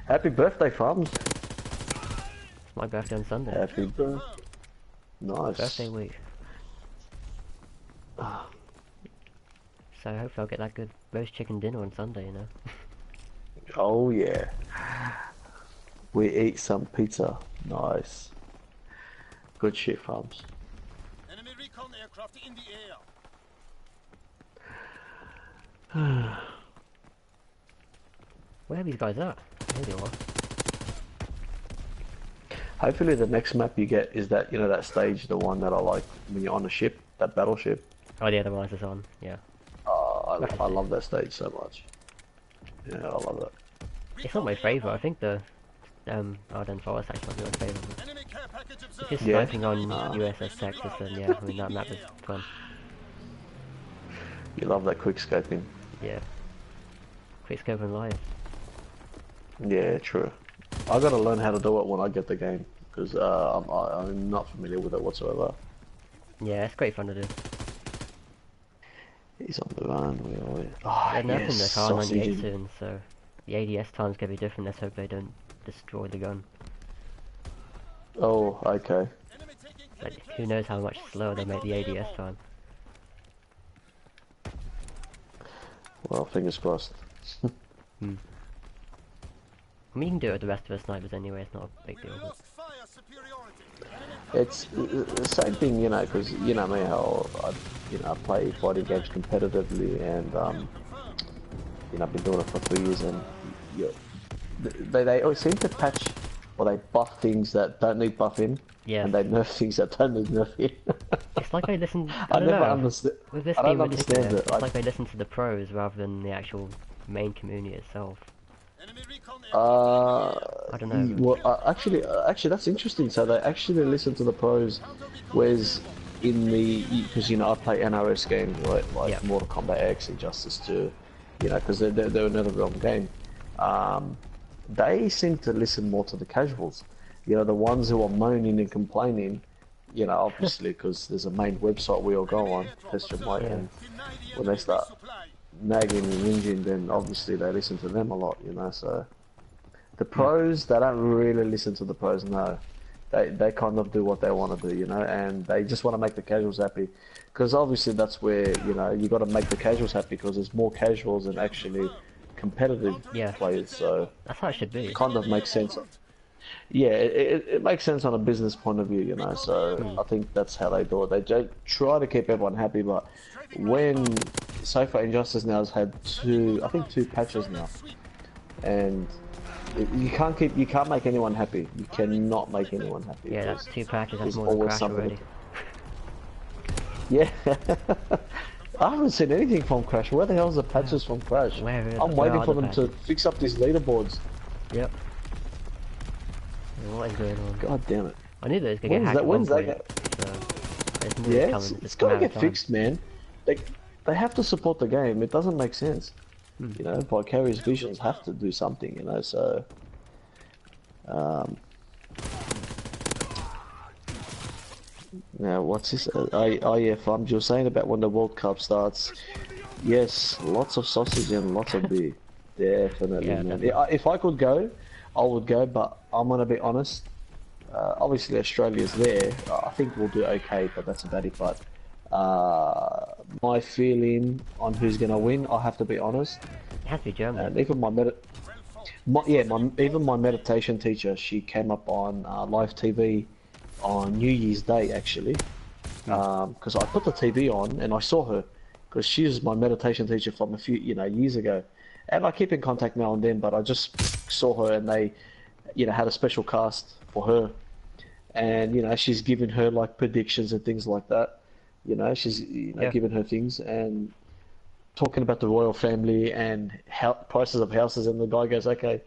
Happy birthday, Farms. It's my birthday on Sunday. Happy birthday. Nice. Birthday week. So hopefully I'll get that good roast chicken dinner on Sunday, you know. Oh yeah. We eat some pizza. Nice. Good shit, Farms. Enemy recon aircraft in the air. Where are these guys at? There they are. Hopefully the next map you get is that, you know, that stage, the one that I like when you're on a ship, that battleship. Oh, the other one's is on. Yeah. I love that stage so much. Yeah, I love it. It's not my favourite. I think the Arden Forest actually might be my favourite. Enemy care package observed. Just Yeah. sniping on USS Texas, then yeah, I mean that map is fun. You love that quick scoping. Yeah. Quick scope and live. Yeah, true. I gotta learn how to do it when I get the game, because I'm not familiar with it whatsoever. Yeah, it's great fun to do. He's on the run, we are. Oh, They're nerfing the yes, car 98 sausage. soon, so the ADS time's gonna be different. Let's hope they don't destroy the gun. Oh, okay. Enemy taking But heavy who knows how much slower they make the ADS time. Well, fingers crossed. I mean, you can do it with the rest of the snipers anyway. It's not a big deal. We But lost fire superiority. Enemy It's the same thing, you know, because you know me how I play fighting games competitively, and you know, I've been doing it for 3 years, and they always seem to patch or they buff things that don't need buffing, yeah, and they nerf things that don't need nerfing. It's like I listen. I I don't never know. understand. With this I game don't in particular, understand it. it's like I listen to the pros rather than the actual main community itself. Enemy recon aircraft in the air. I don't know. Well, actually, that's interesting. So they actually listen to the pros, Counter recon whereas available. in the because I play NRS games, right, like Yep. Mortal Kombat X, Injustice 2, because they're another realm game. Um, they seem to listen more to the casuals, the ones who are moaning and complaining. Obviously, because there's a main website we all go Enemy on, airdrop Pester Mate, observed. Yeah. and Deny the when they enemy start resupply. nagging and whinging, then obviously they listen to them a lot. So the Hmm. pros, they don't really listen to the pros, no. They kind of do what they want to do, and they just want to make the casuals happy. Because obviously that's where, you got to make the casuals happy because there's more casuals than actually competitive Yeah. players, so That's how it should be. kind of makes sense. Yeah, it makes sense on a business point of view, so Hmm. I think that's how they do it. They try to keep everyone happy, but when so far Injustice now has had I think two patches now, and you can't make anyone happy. You cannot make anyone happy Yeah, because that's 2 patches. That's there's more than always Crash something. already. Yeah, I haven't seen anything from Crash. Where the hell's the patches from Crash? I'm Where waiting are for the them to patches? fix up these leaderboards. Yep. What is going on? God damn it! I knew that it was gonna get When's hacked that? at one When's that? point, so I just knew it Yeah, was coming. It's it's just a got to matter of get time. fixed, man. They have to support the game. It doesn't make sense. Hmm. Vicarious Visions have to do something. So. Now, what's this? Yeah, Farm, you were saying about when the World Cup starts. Yes, lots of sausage and lots of beer. Definitely, Yeah, man. definitely. If I could go, I would go, but I'm gonna be honest. Obviously, Australia's there. I think we'll do okay, but that's about it. But my feeling on who's gonna win, I have to be honest. It has to be Germany. And even even my meditation teacher, she came up on live TV on New Year's Day actually, because I put the TV on and I saw her, because she was my meditation teacher from a few years ago, and I keep in contact now and then. But I just saw her and they, had a special cast for her, and she's given her like predictions and things like that. She's Yeah. giving her things and talking about the royal family and prices of houses, and the guy goes, "Okay,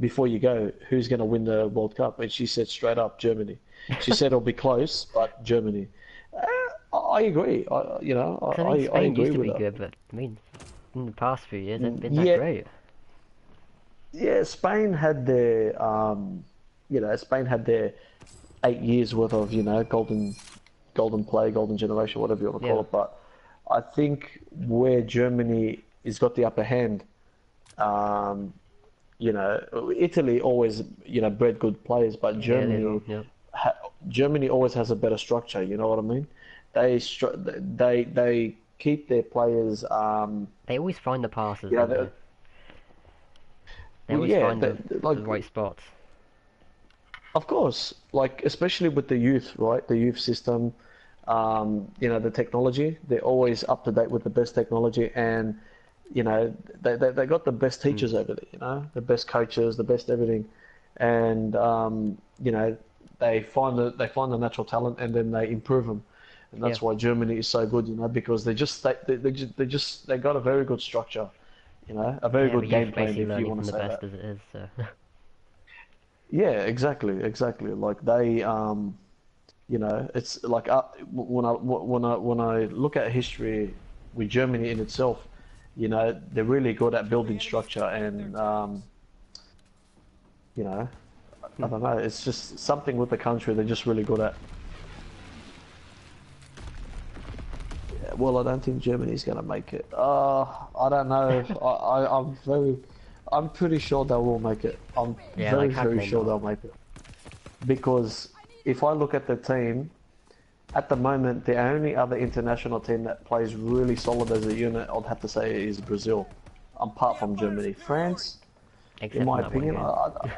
before you go, who's going to win the World Cup?" And she said straight up, Germany. She said it'll be close, but Germany. I agree. I mean, I Spain agree used to with be her. good, but I mean, in the past few years, they've been that Yeah, great. yeah. Spain had their, Spain had their 8 years worth of, golden play, golden generation, whatever you want to call Yeah. it. But I think where Germany has got the upper hand, um, Italy always, bred good players, but Yeah, they will. Yep. Germany always has a better structure. You know what I mean? They keep their players. They always find the passes, You know, don't they? They well, always yeah, find like the right spots. of course, like especially with the youth, right? The youth system, the technology. They're always up to date with the best technology, and they got the best Hmm. teachers over there. The best coaches, the best everything, and they find the natural talent and then they improve them, and Yeah. that's why Germany is so good. Because they got a very good structure. A very Yeah, good but you're game plan, basically if you learning want from to the say best that. as it is, so. Yeah, exactly. Like they, it's like when I look at history with Germany in itself, they're really good at building structure, and you know, I Hmm. don't know, it's just something with the country they're just really good at. Yeah, well, I don't think Germany's gonna make it. I don't know. I'm pretty sure they will make it. I'm Yeah, like, how can very they sure not? they'll make it. Because if I look at the team, at the moment, the only other international team that plays really solid as a unit, I'd have to say, is Brazil, apart from Germany. France, in Except my from that one opinion, game.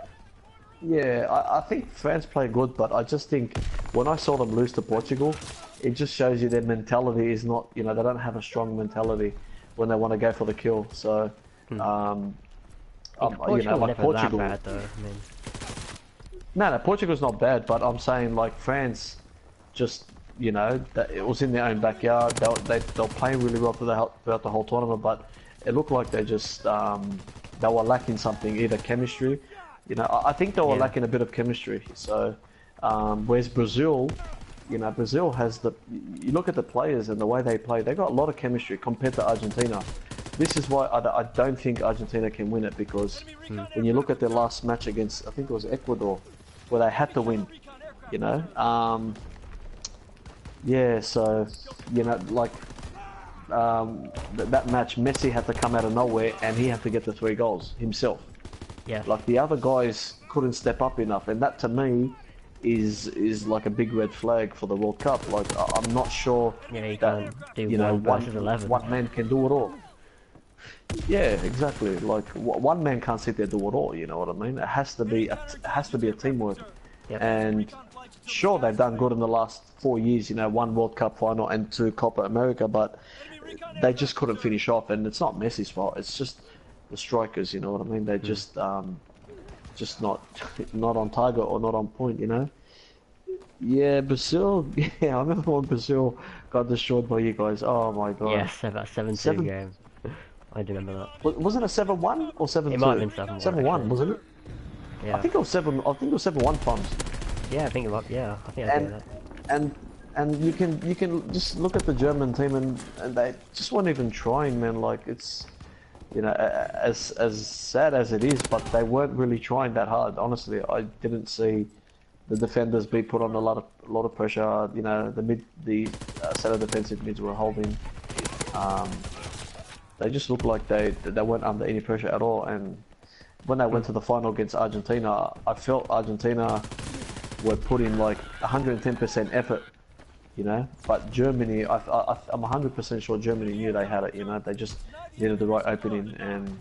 yeah, I think France play good, but I just think when I saw them lose to Portugal, it just shows you their mentality is not, they don't have a strong mentality when they want to go for the kill. So, Hmm. um, Portugal like never that Portugal. bad, though. I mean, No, Portugal's not bad, but I'm saying like France, just you know, that it was in their own backyard. They were playing really well throughout the whole tournament, but it looked like they just they were lacking something, either chemistry. You know, I think they were lacking a bit of chemistry. So, whereas Brazil, you know, Brazil has you look at the players and the way they play, they got a lot of chemistry compared to Argentina. This is why I don't think Argentina can win it, because when you look at their last match against, I think it was Ecuador, where they had to win, you know. Yeah, so, you know, like, that match, Messi had to come out of nowhere and he had to get the 3 goals himself. Yeah. Like, the other guys couldn't step up enough, and that to me is like a big red flag for the World Cup. Like, I'm not sure can't do you know, one versus 11. one man can do it all. Yeah, exactly. Like, one man can't sit there and do it all. You know what I mean? It has to be a teamwork. Yep. And sure, they've done good in the last 4 years. You know, 1 World Cup final and 2 Copa America, but they just couldn't finish off. And it's not Messi's fault. It's just the strikers. You know what I mean? They just not on target or not on point. You know? Yeah, Brazil. Yeah, I remember when Brazil got destroyed by you guys. Oh my god. Yes, about 7-2 game. I do remember that. Wasn't it 7-1 or 7-2? It might have been 7-1. 7-1, wasn't it? Yeah. I think it was 7-1 Pums. Yeah, I think it was. Yeah, I think I did that. And you can just look at the German team and they just weren't even trying, man. Like, it's, you know, as sad as it is, but they weren't really trying that hard. Honestly, I didn't see the defenders be put on a lot of pressure. You know, the center defensive mids were holding. They just looked like they weren't under any pressure at all. And when they went to the final against Argentina, I felt Argentina were putting like 110% effort, you know. But Germany, I'm 100% sure Germany knew they had it. You know, they just needed the right opening. And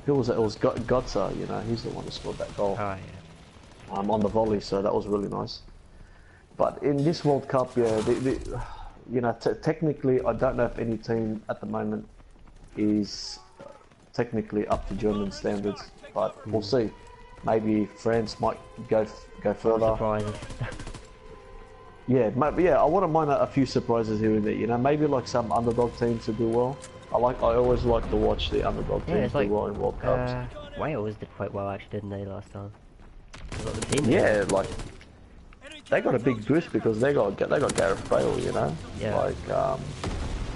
who was it? It was Götze. You know, he's the one who scored that goal. Oh, yeah. On the volley, so that was really nice. But in this World Cup, yeah, you know, technically, I don't know if any team at the moment is technically up to German standards, but we'll see. Maybe France might go further. Surprises. Yeah, maybe, yeah, I wouldn't mind a few surprises here and there. You know, maybe like some underdog teams to do well. I always like to watch the underdog teams do well in World Cups. Wales did quite well actually, didn't they, last time? The team Yeah, like they got a big boost because they got Gareth Bale, you know. Yeah. Like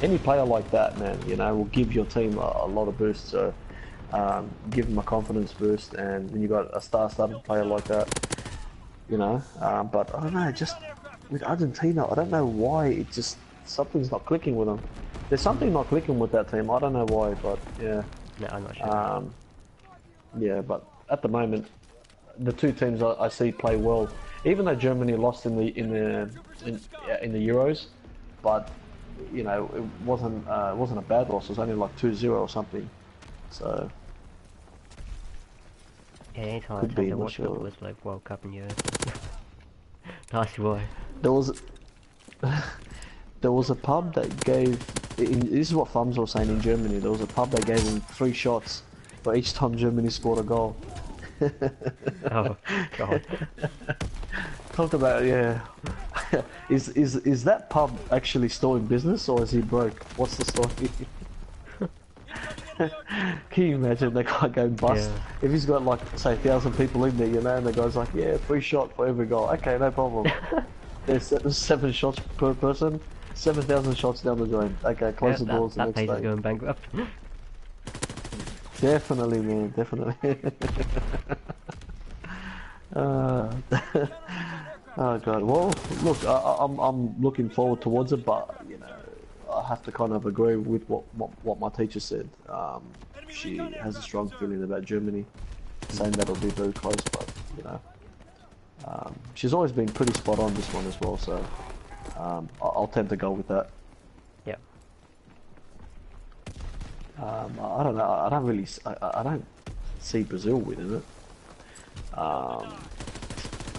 any player like that, man, you know, will give your team a lot of boost. So give them a confidence boost, and when you got a star-studded player like that, you know. But I don't know, just with Argentina, I don't know why it just something's not clicking with them. There's something not clicking with that team. I don't know why, but yeah. No, I'm not sure. Yeah, but at the moment, the 2 teams I see play well. Even though Germany lost in the Euros, but you know it wasn't a bad loss. It was only like 2-0 or something. So yeah, anytime could I be, had to not watch sure. it was like World Cup in Europe. Nice boy. There was a pub that gave. This is what Fums was saying in Germany. There was a pub that gave him 3 shots for each time Germany scored a goal. Oh god. Talk about, yeah. Is that pub actually still in business, or is he broke? What's the story? Can you imagine that guy going bust? Yeah. If he's got like, say, 1,000 people in there, you know, and the guy's like, yeah, 3 shots for every goal. Okay, no problem. There's 7 shots per person, 7,000 shots down the drain. Okay, close the doors the next day. That place is going bankrupt. Definitely, man, definitely. Oh god. Well, look, I'm looking forward towards it, but you know, I have to kind of agree with what my teacher said. She has a strong feeling about Germany, saying that it'll be very close, but you know, she's always been pretty spot on this one as well. So I'll tend to go with that. Yeah. I don't know. I don't really. I don't see Brazil winning it.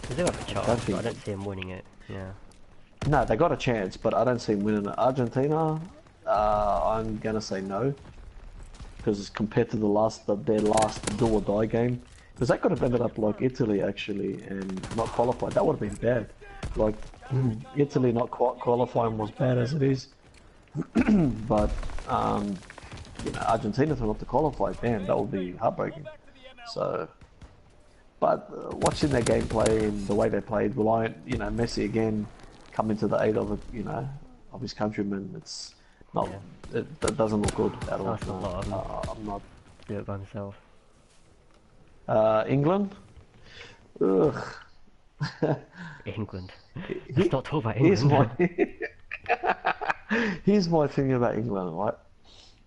They do have a chance, but I don't see them winning it. Yeah. No, they got a chance, but I don't see them winning it. Argentina, I'm gonna say no, because compared to their last do or die game, because that could have ended up like Italy actually and not qualified. That would have been bad. Like Italy not quite qualifying was bad as it is, but you know, Argentina to not to qualify, damn, that would be heartbreaking. So, but watching their gameplay and the way they played, reliant, you know, Messi again coming to the aid of you know, of his countrymen. It's not, Yeah. it doesn't look good at all. That's a lot of them. I'm not. Do it by himself. England. Ugh. England. Let's not talk about England. Here's my thing about England, right?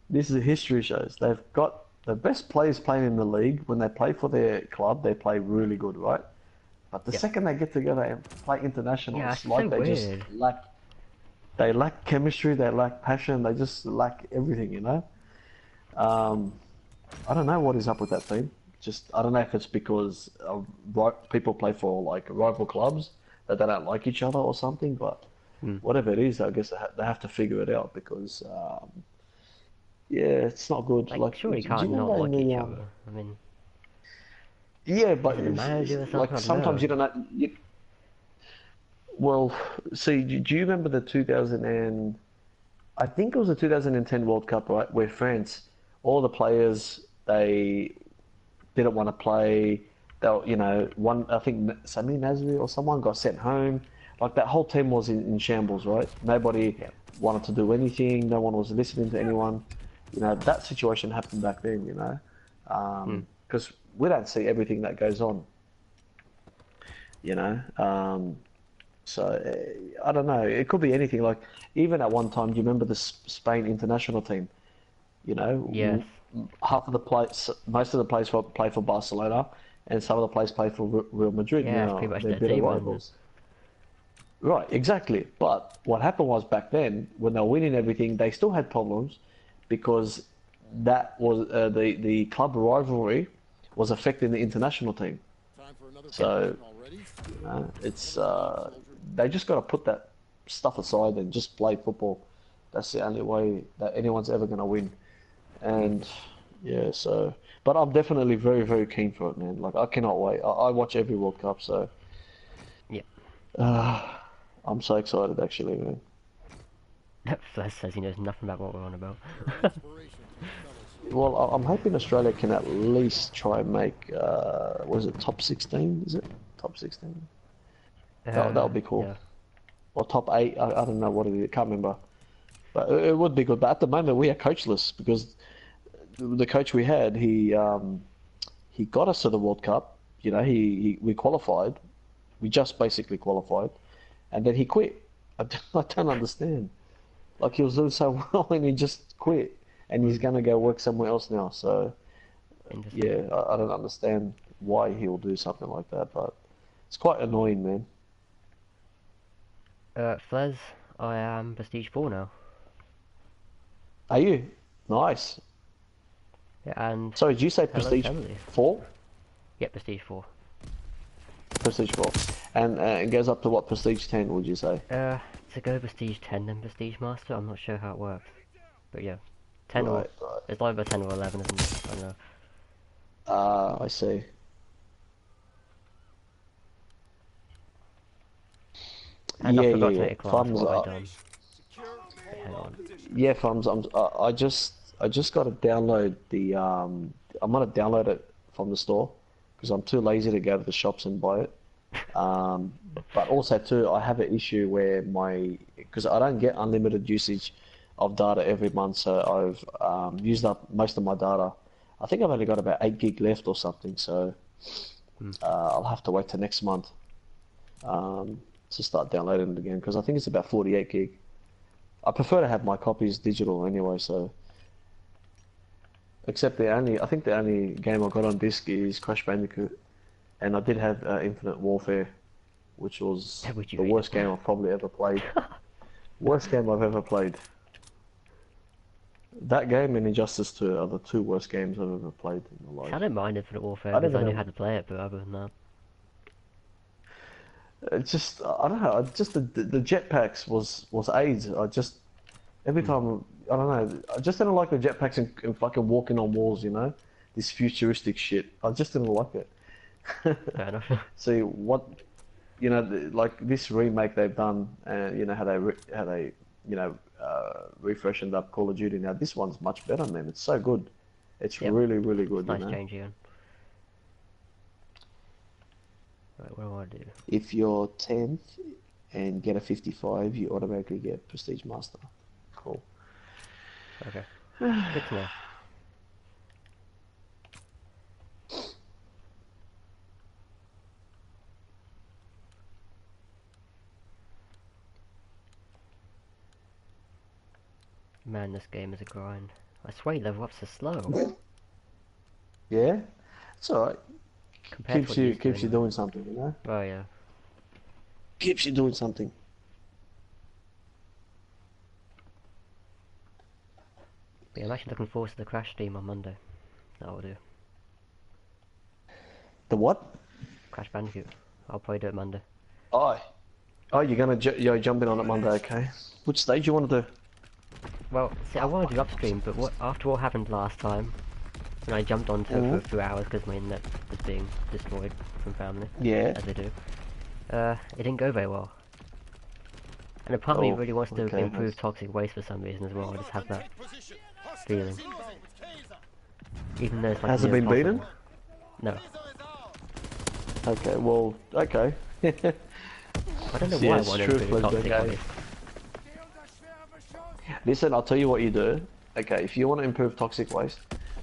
This is history shows. They've got the best players playing in the league. When they play for their club, they play really good, right? But the second they get together and play international, Yeah, it's it's like so they weird. just lack. They lack chemistry. They lack passion. They just lack everything, you know. I don't know what is up with that team. Just I don't know if it's because people play for like rival clubs that they don't like each other or something. But whatever it is, I guess they have to figure it out because yeah, it's not good. Like, sure, you do can't you not remember like in each the, other. I mean, yeah, but is it the manager or something? I like don't sometimes know. you don't know. Well, see, do you remember the 2000 and I think it was the 2010 World Cup, right? Where France, all the players they didn't want to play. They, you know, one I think Sami Nasri or someone got sent home. Like that whole team was in shambles, right? Nobody Yeah. wanted to do anything. No one was listening to anyone. You know, that situation happened back then. You know, because we don't see everything that goes on. You know, so I don't know. It could be anything. Like even at one time, do you remember the Spain international team? You Yes. know, half of the players, most of the players play for Barcelona, and some of the players play for Real Madrid. Yeah, it's Now pretty much they're their bitter team, isn't it? rivals. Right, exactly. But what happened was back then, when they were winning everything, they still had problems because that was the club rivalry was affecting the international team. So you know, it's they just got to put that stuff aside and just play football. That's the only way that anyone's ever going to win. And yeah, so but I'm definitely very, very keen for it, man. Like I cannot wait. I watch every World Cup, so Yeah. I'm so excited actually, man. Flash says he knows nothing about what we're on about. Well, I'm hoping Australia can at least try and make what is it, top 16? Is it top 16? That would be cool. Yeah. Or top 8. I don't know what it is. I can't remember. But it would be good. But at the moment we are coachless because the coach we had, he got us to the World Cup. You know, we qualified. We just basically qualified, and then he quit. I don't understand. Like he was doing so well, and he just quit, and he's gonna go work somewhere else now. So Interesting. yeah, I don't understand why he will do something like that, but it's quite annoying, man. Flash, I am Prestige 4 now. Are you? Nice. Yeah, and Sorry, did you say hello, Prestige family. 4? Yeah, Prestige 4. Prestige 4. And it goes up to what, Prestige 10, would you say? To go Prestige 10 then Prestige Master, I'm not sure how it works. But yeah, 10 or... Right, right. It's either 10 or 11, isn't it? I don't know. I see. And Yeah, I forgot yeah, to yeah. make a class, Thumbs what have I up. done? Hang on. Yeah, thumbs. I just got to download the I'm gonna download it from the store because I'm too lazy to go to the shops and buy it. But also too, I have an issue where because I don't get unlimited usage of data every month, so I've used up most of my data. I think I've only got about 8 gig left or something, so I'll have to wait till next month to start downloading it again because I think it's about 48 gig. I prefer to have my copies digital anyway, so. Except I think the only game I got on disc is Crash Bandicoot, and I did have Infinite Warfare, which was Would you the hate worst it? game I've probably ever played. Worst game I've ever played. That game and Injustice 2 are the two worst games I've ever played in my I life. don't mind Infinite Warfare I because don't I knew even how to play it, but other than that... It's just I don't know. Just the jetpacks was AIDS. Every time I don't know. I just didn't like the jetpacks and fucking walking on walls. You know, this futuristic shit. I just didn't like it. Fair enough. See what you know, like this remake they've done, and you know how they you know refreshened up Call of Duty. Now this one's much better, man. It's so good. It's Yep. really really good. Nice You know, change again. Right, what do I want to do? if you're 10th and get a 55, you automatically get Prestige Master. Cool. Okay. Good to know. Man, this game is a grind. I swear you level up so slow Yeah, it's alright. compared to Keeps what you used to keeps you anyway. doing something, you know. Oh yeah. Keeps you doing something. But yeah, I'm actually looking forward to the Crash stream on Monday. That will do. The what? Crash Bandicoot. I'll probably do it Monday. Oh, oh, you're gonna jump in on it Monday, okay? Which stage you want to do? Well, see, I want to do upstream, but after what happened last time, when I jumped onto it for a few hours because my internet was being destroyed from family, Yeah. as they do, it didn't go very well. And a part of me Oh, really wants to okay. improve toxic waste for some reason as well. I just have that Position. Hostiles feeling. inbound with taser. Even though it's like Has it near been beaten? impossible. No. Taser is ours. Okay, well, okay. I don't know why I Yes, want to truth improve was toxic okay. waste. Listen, I'll tell you what you do. Okay, if you want to improve toxic waste,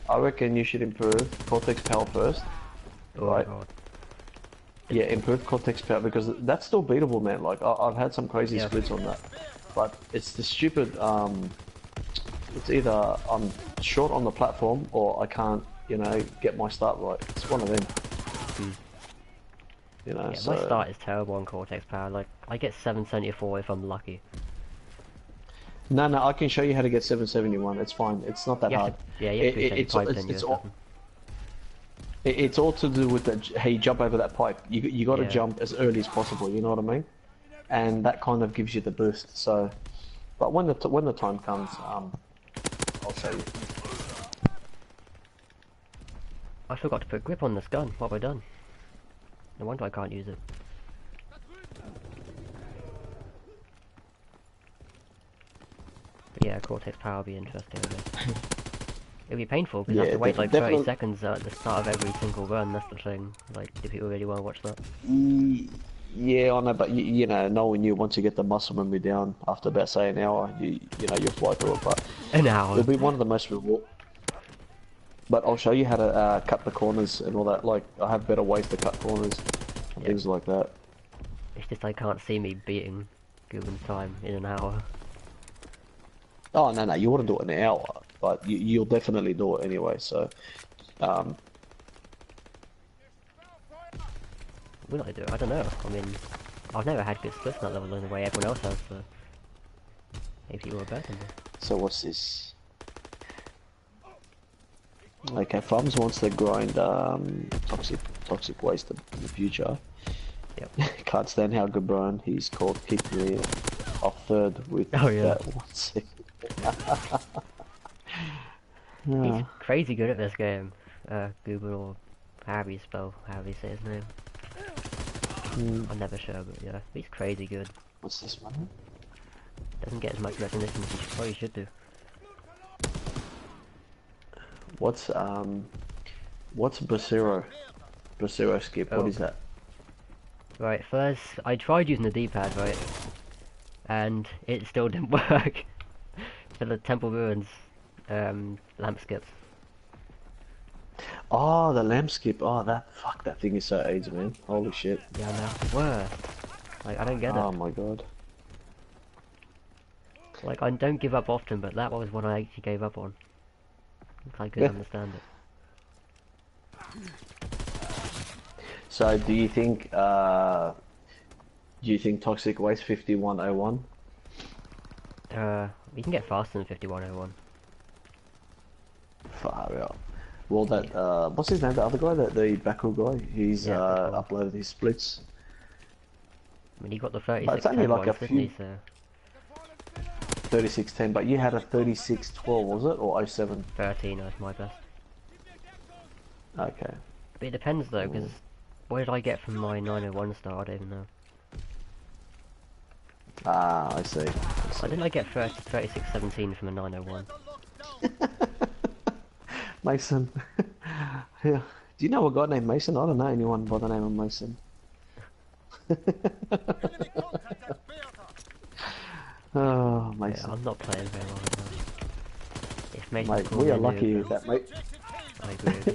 I reckon you should improve Cortex Power first. Oh Right. my god. Yeah, improve Cortex Power because that's still beatable, man. Like I've had some crazy Yeah. splits on that, but it's the stupid. It's either I'm short on the platform or I can't, you know, get my start right. It's one of them. You know, Yeah, so my start is terrible on Cortex Power. Like, I get 774 if I'm lucky. no, I can show you how to get 771. It's fine. It's not that You have hard. to, yeah, you have to do It's 75 then it's or all something. it's all to do with the how you jump over that pipe. You got to Yeah. jump as early as possible. You know what I mean? And that kind of gives you the boost. So, but when the time comes, I'll show you. I forgot to put grip on this gun. What have I done? No wonder I can't use it. But yeah, Cortex Power will be interesting, I guess. It'll be painful because you have Yeah, to wait like 30 definitely. seconds at the start of every single run, that's the thing. Like, do people really want to watch that? Yeah, I know, but you know, knowing you, once you get the muscle memory down, after about say an hour, you know you'll fly through it. But An hour. it'll be one of the most reward. But I'll show you how to cut the corners and all that. Like I have better ways to cut corners, and Yeah. things like that. It's just I can't see me beating Goobin's time in an hour. Oh no, you wouldn't do it in an hour, but you'll definitely do it anyway. So, Will I do it? I don't know. I mean, I've never had good splits on that level in the way everyone else has, so maybe you were better than me. so what's this? Okay, Farms wants to grind toxic waste in the future. Yep. Can't stand how Gabron he's called kicked me off third with Oh, yeah. that 1 second. He's crazy good at this game. Google or however you say his name. I'm never sure, but yeah, he's crazy good. What's this one? Doesn't get as much recognition as he probably should do. What's Bracero? Bracero skip, Oh. what is that? Right, first, I tried using the D-pad, right? And it still didn't work. For the Temple Ruins, lamp skips. Oh, the lamp skip. Oh, that thing is so AIDS, man. Holy shit. Yeah, no, worse. Like, I don't get Oh it. my god. Like, I don't give up often, but that was what I actually gave up on. I couldn't understand it. So, do you think Toxic Waste 5101? You can get faster than 5101. Far out. Well, that what's his name? The other guy, the Baku guy. He's Yeah, Baku. uploaded his splits. I mean, he got the But 36 it's only like a didn't he? few. So 3610, but you had a 3612, was it, or 07? 13 was my best. Okay. But it depends though, because what did I get from my 901 star? I don't even know. Ah, I see. Why didn't I get 3617 from a 901? Mason. Yeah. Do you know a guy named Mason? I don't know anyone by the name of Mason. Enemy contact at Bertha. Oh, Yeah, Mason. I'm not playing very well at the moment. If Mason Mate, calls we me are a lucky noob, that mate. I agree with you.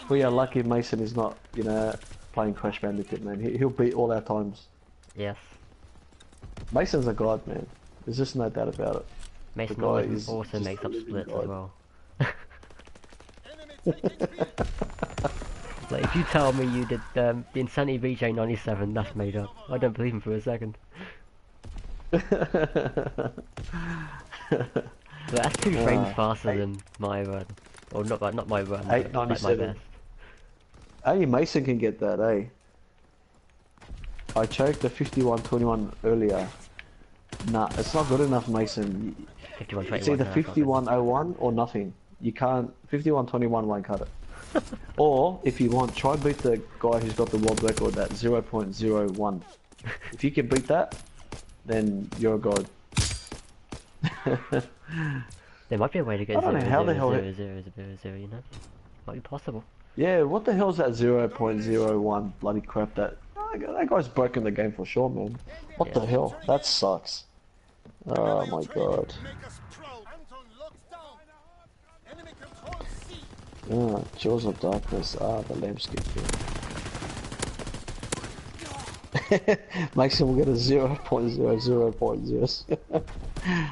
We are lucky Mason is not, you know, playing Crash Bandicoot, man. He'll beat all our times. Yes. Mason's a god, man. There's just no doubt about it. Mason guy always is also just makes a up living splits as god. well. Enemy taking B. Like, if you tell me you did the Insanity VJ 97, that's made up. I don't believe him for a second. But that's 2 frames faster than my run. Or not my run, but like my 897. best. Hey, Mason can get that, eh? I choked the 5121 earlier. Nah, it's not good enough, Mason. It's 5121. either no, that's not good. 5101 or nothing. You can't. 5121 won't cut it. Or, if you want, try beat the guy who's got the world record at 0.01. If you can beat that, then you're a god. There might be a way to get I don't know 0, how 0, the hell 0, it- 0, 0, 0, you know? Might be possible. Yeah, what the hell's that 0.01 bloody crap that guy's broken the game for sure, man. What the Yeah. hell? That sucks. Oh my god. Make us proud. Anton locks down. Enemy control C. Yeah, Jaws of Darkness. Ah, the landscape here. Mason will get a 0.00.0.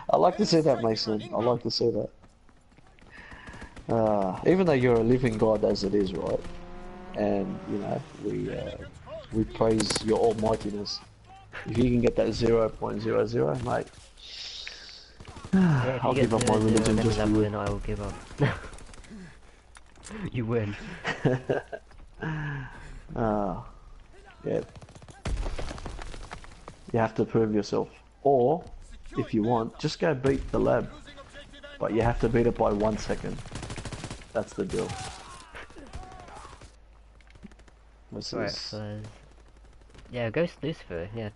I like to see that, Mason. I like to see that. Even though you're a living god as it is, right? And, you know, we praise your almightiness. If you can get that 0.00, mate, Yeah, if I'll you get give up 0, my 0, religion then just for level, you. then I will give up. You win. Yeah. You have to prove yourself. Or, if you want, just go beat the lab. Losing objective A. But you have to beat it by 1 second. That's the deal. This Right, is... so... Yeah, Ghost Lucifer, yeah.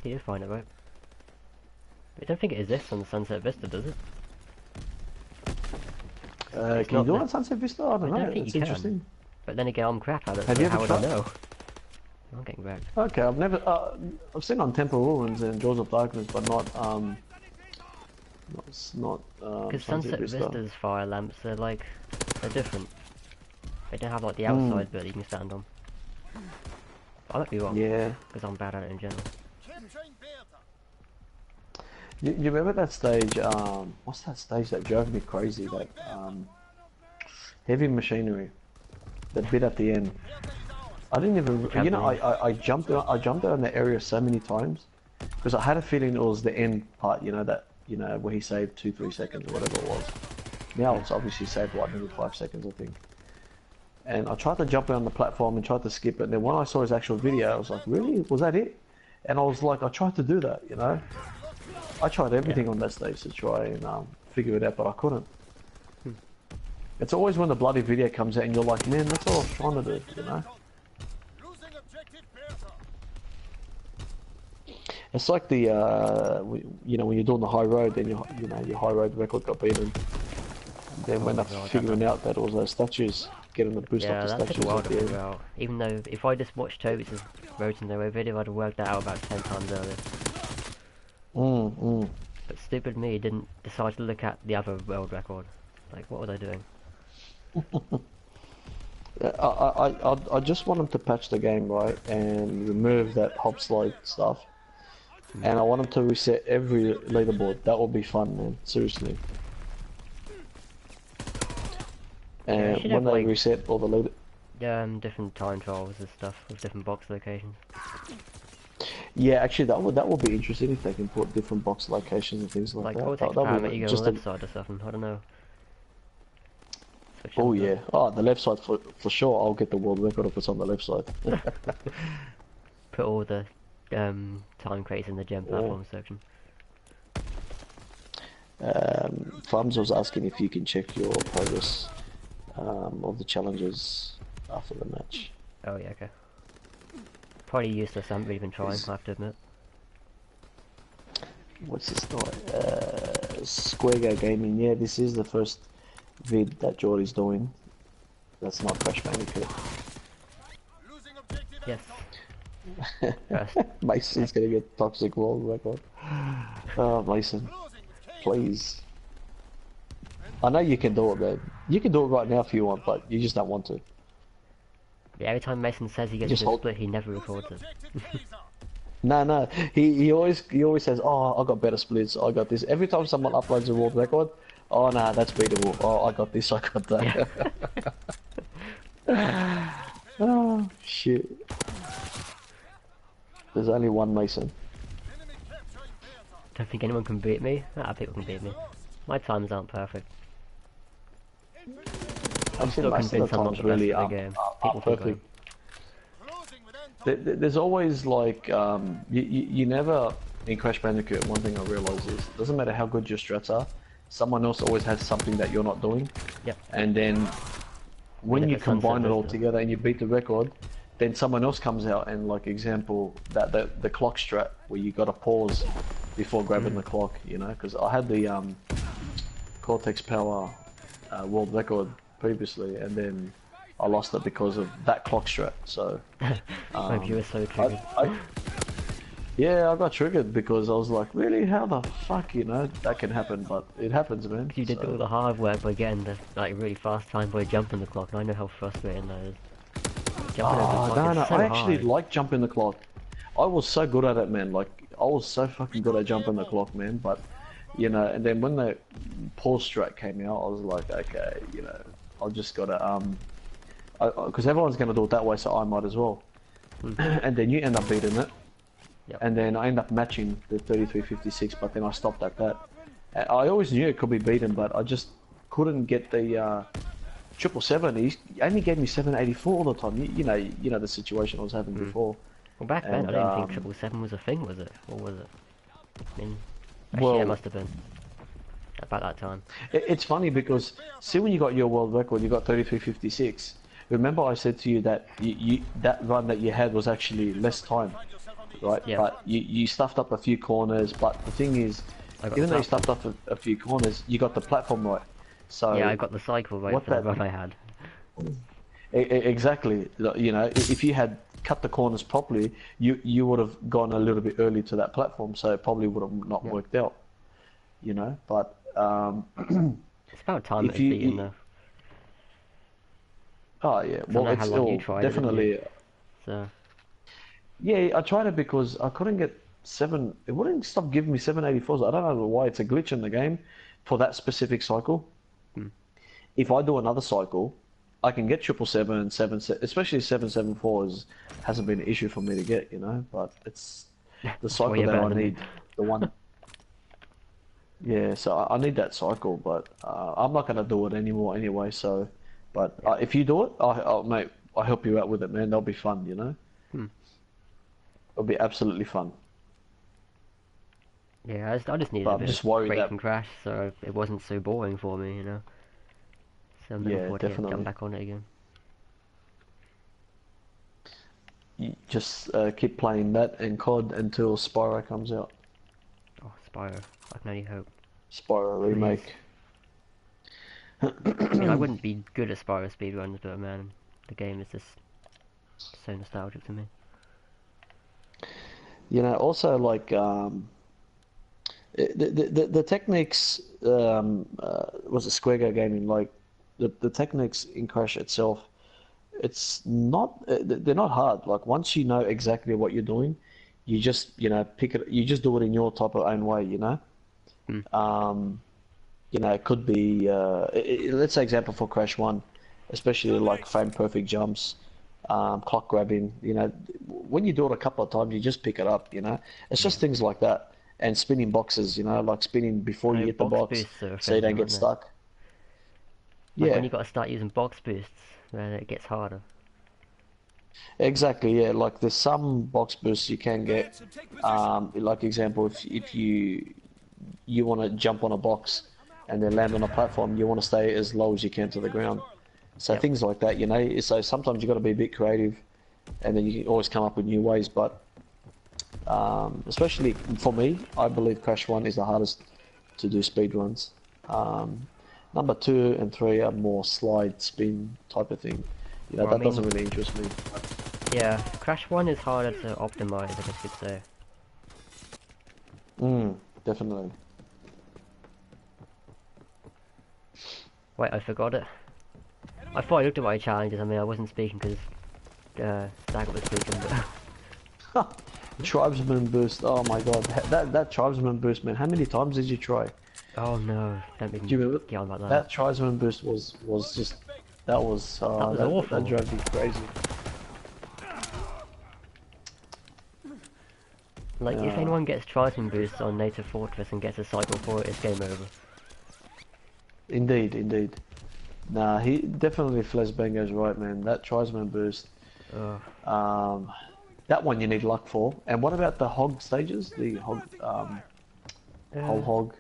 You did find it, right? I don't think it exists on the Sunset Vista, does it? It's can you not do it the- on Sunset Vista? I don't I know. don't think It's you can. interesting. But then again, I'm crap at it, Have so you how ever would I tried? know? I'm getting wrecked. Okay, I've never... I've seen on Temple Ruins and Jaws of Darkness, but not Because Sunset Sunset Vista. Vista's fire lamps, they're different. They don't have like the Hmm. outside bit that you can stand on. I might be wrong, Yeah. because I'm bad at it in general. Capturing Bertha. You remember that stage, what's that stage that drove me crazy? That, heavy machinery. That bit at the end. Bertha is ours. I didn't even, you know, Trampoline. I jumped out in the area so many times. Because I had a feeling it was the end part, you know, that, you know, where he saved 2-3 seconds or whatever it was. Now it's obviously saved, what, maybe 5 seconds, I think. And I tried to jump on the platform and tried to skip it, and then when I saw his actual video, I was like, really? Was that it? And I was like, I tried to do that, you know? I tried everything on that stage to try and figure it out, but I couldn't. It's always when the bloody video comes out and you're like, man, that's all I was trying to do, you know? Losing objective Bertha. It's like the, you know, when you're doing the high road, then your high road record got beaten. And then when my they're God, figuring out that it was those statues, getting the boost Yeah, up the that took statues a while at to the figure end. out. Even though, if I just watched Toby's Road to Nowhere video, I'd have worked that out about 10 times earlier. But stupid me didn't decide to look at the other world record. Like, what was I doing? I just want them to patch the game, right, and remove that hop slide stuff. And I want them to reset every leaderboard. That would be fun, man. Seriously. And should when have, they like- reset all the leader... Different time trials and stuff with different box locations. Yeah, actually, that would be interesting if they can put different box locations and things like Like, that. Cortex That'll Power, be you go on just the a- left side or something, I don't know. Switch Oh it up. yeah. Oh, the left side for sure. I'll get the world record if it's on the left side. Put all the time crates in the gem platform section. Farms was asking if you can check your progress of the challenges after the match. Oh yeah, okay. Probably useless, I haven't really been trying, I have to admit. what's this guy? Square Gaming. Yeah, this is the first vid that Geordie's doing. That's not Crash Bandicoot. Losing objective Yes. Alpha. Mason's gonna get toxic world record. Oh, Mason, Losing with killin. please. I know you can do it, man. You can do it right now if you want, but you just don't want to. Yeah, every time Mason says he gets Just a hold- split, he never Losing records it. objective Kaiser. No, he always says, oh, I got better splits, I got this. Every time someone uploads a world record, oh nah, that's beatable. Oh, I got this, I got that. Oh shit. There's only one Mason. Enemy capturing Bertha. Don't think anyone can beat me. Ah, people can beat me. My times aren't perfect. I'm Still most of the convinced I'm not times the best really in the game. are People think I am. perfect. Closing with Anton. There's always like, you never, in Crash Bandicoot, one thing I realise is, doesn't matter how good your strats are, someone else always has something that you're not doing. Yep. And then, when Bit you of a sunset combine it all movement. together and you beat the record, then someone else comes out and, like, example, that the clock strat, where you gotta pause before grabbing the clock, you know, because I had the Cortex Power world record previously, and then I lost it because of that clock strat, so... My view is so triggered. Yeah, I got triggered because I was like, really, how the fuck, you know, that can happen, but it happens, man. You did so- all the hard work by getting the like really fast time by jumping the clock, and I know how frustrating that is. Jumping over the Oh, clock no, is no, so I actually hard. like jumping the clock. I was so good at it, man, like, I was so fucking good at jumping the clock, man, but, you know, and then when the pause strat came out, I was like, okay, you know, I've just gotta, because everyone's gonna do it that way, so I might as well. And then you end up beating it. Yep. And then I end up matching the 3356, but then I stopped at that. I always knew it could be beaten, but I just couldn't get the 777. He only gave me 784 all the time. You know the situation I was having before. Well, back then And, I didn't think 777 was a thing, was it? Or was it? I mean, actually, Well- it must have been about that time. It's funny because see when you got your world record, you got 3356. Remember I said to you that that run that you had was actually less time, right? Yeah. But you stuffed up a few corners. But the thing is, I got even the though you platform. stuffed up a few corners, you got the platform right. So Yeah, I got the cycle right what for the that- run I had. Exactly. You know, if you had cut the corners properly, you would have gone a little bit early to that platform, so it probably would have not Yeah. worked out. You know, but It's about time If it's you- beaten you- though. oh yeah, know well how it's long you still tried it, didn't definitely. you? So Yeah, I tried it because I couldn't get 7. It wouldn't stop giving me 784s. I don't know why. It's a glitch in the game for that specific cycle. If I do another cycle, I can get 777, 7, especially 774s hasn't been an issue for me to get, you know. But it's the cycle you're that better I than me. need, the one. Yeah, so I need that cycle, but I'm not gonna do it anymore anyway. So, but if you do it, mate, I'll help you out with it, man. That'll be fun, you know. It'll be absolutely fun. yeah, I just needed But a I'm bit just of worried break that- from Crash, so it wasn't so boring for me, you know. So I'm looking Yeah, forward to definitely. jump back on it again. You just keep playing that and COD until Spyro comes out. Oh, Spyro, I can only hope. Spyro remake. I mean, I wouldn't be good at Spyro speedruns, but man, the game is just so nostalgic to me. You know, also like the techniques was a Square Gaming, like the techniques in Crash itself. It's not they're not hard. Like once you know exactly what you're doing, you just pick it. You just do it in your type of own way. You know. You know, it could be let's say example for Crash 1, especially like frame perfect jumps, clock grabbing. You know, when you do it a couple of times, you just pick it up. You know, it's just things like that. And spinning boxes. You know, like spinning before you No, hit the box box, boosts are a so you thing, don't get aren't they? stuck. Like Yeah. when you got to start using box boosts, then it gets harder. Exactly, yeah. Like there's some box boosts you can get. Advance and take position. Like example, if you want to jump on a box and then land on a platform, you want to stay as low as you can to the ground. So Yep. things like that, you know. So sometimes you got to be a bit creative, and then you can always come up with new ways. But Especially for me, I believe Crash 1 is the hardest to do speed runs. Number 2 and 3 are more slide spin type of thing. You know, Well, I that doesn't mean, really interest me. yeah, Crash 1 is harder to optimize, I guess you could say. Definitely. Wait, I forgot it. I thought I looked at my challenges. I mean, I wasn't speaking because Stagger was speaking, but Tribesman boost. Oh my god, that tribesman boost, man. How many times did you try? oh no, don't Do even you remember get on about that. that tribesman boost was just that was That was awful. that drove me crazy. Like, if anyone gets Tribesman boosts on Native Fortress and gets a cycle for it, it's game over. Indeed, indeed. Nah, he definitely Flesbango's right, man. That tribesman boost. Ugh. That one you need luck for. And what about the hog stages? The hog, whole hog.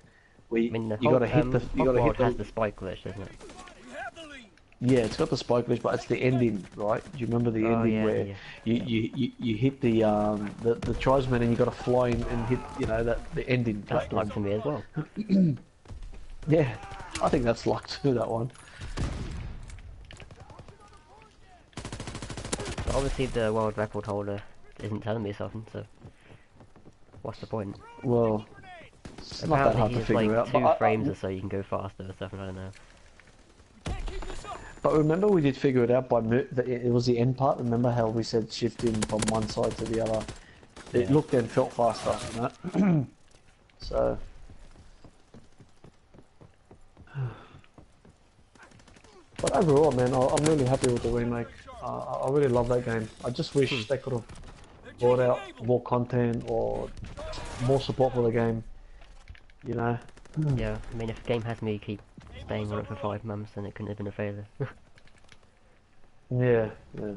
Where I mean, the you gotta hit the, you gotta hit Hog has the. the spike glitch, doesn't it? We have the lead. Yeah, it's got the spike glitch, but it's the ending, right? Do you remember the Oh, ending yeah, where yeah. you hit the tribesman and you got to fly in and hit, you know, that the ending That's luck platform. to me as well. Yeah, I think that's luck too. That one. But obviously the world record holder isn't telling me something, so what's the point? Well, it's not that Apparently hard to he's figure like out. 2 frames or so you can go faster or stuff, and I don't know. We can't keep this up. But remember, we did figure it out by it was the end part. Remember how we said shifting from one side to the other? It Yeah. looked and felt faster, you know. So. But overall, man, I'm really happy with the remake. I really love that game. I just wish they could have brought out more content or more support for the game. You know. Yeah, I mean, if a game has me keep staying on it for 5 months, then it couldn't have been a failure. Yeah, yeah.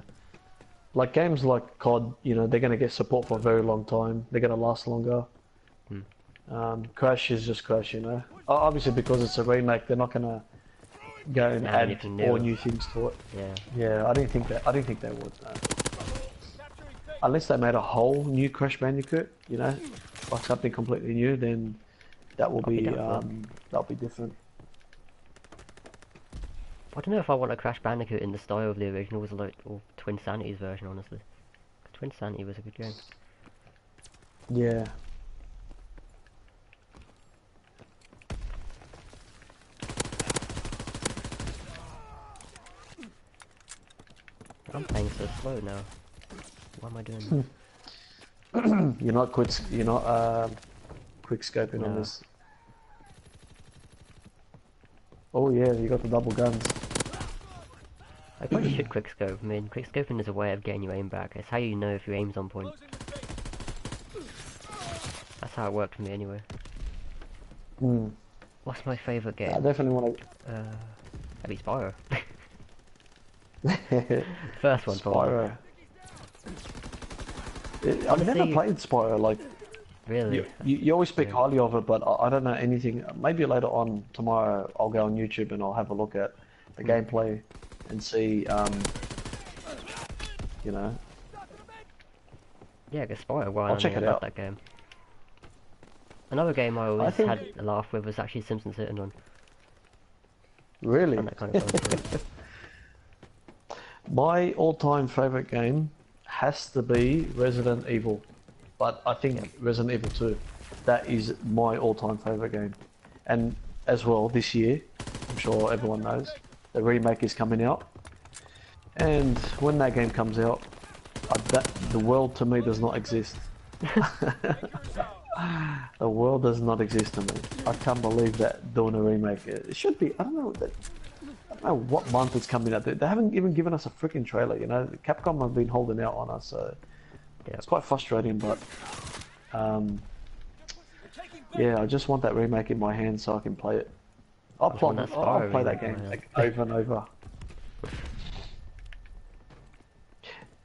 Like games like COD, you know, they're gonna get support for a very long time. They're gonna last longer. Crash is just Crash, you know. Obviously, because it's a remake, they're not gonna go and Add add anything new. all new things to it. Yeah. Yeah, I didn't think that. I didn't think they would. No. Unless they made a whole new Crash Bandicoot, you know, like something completely new, then that will be that'll be different. I don't know if I want a Crash Bandicoot in the style of the original, was like, or Twin Sanity's version, honestly. Twin Sanity was a good game. Yeah. I'm playing so slow now. Why am I doing this? You're not quick scoping on No. this. Oh yeah, you got the double guns. I probably should quickscope. I mean, quickscoping is a way of getting your aim back. It's how you know if your aim's on point. Closing the space. That's how it worked for me anyway. Hmm. What's my favourite game? I definitely want Maybe Spyro. to. First one, probably. Spyro. I've never Honestly- played Spyro. Like Really? you always speak Yeah. highly of it, but I don't know anything. Maybe later on tomorrow I'll go on YouTube and I'll have a look at the gameplay and see. You know. Yeah, because Spyro, why I'll I check mean, it I love out. that game. Another game I always think- had a laugh with was actually Simpsons Hitting On. Really. Found that kind of fun too. My all-time favorite game has to be Resident Evil, but I think Resident Evil 2, that is my all-time favorite game. And as well, this year, I'm sure everyone knows, the remake is coming out. And when that game comes out, the world to me does not exist. The world does not exist to me. I can't believe that doing a remake. It should be, I don't know what month it's coming out. They haven't even given us a freaking trailer, you know. Capcom have been holding out on us, so Yeah. it's quite frustrating. But yeah, I just want that remake in my hand so I can play it. I'll just want play that Spyro that remake in game my like, over and over.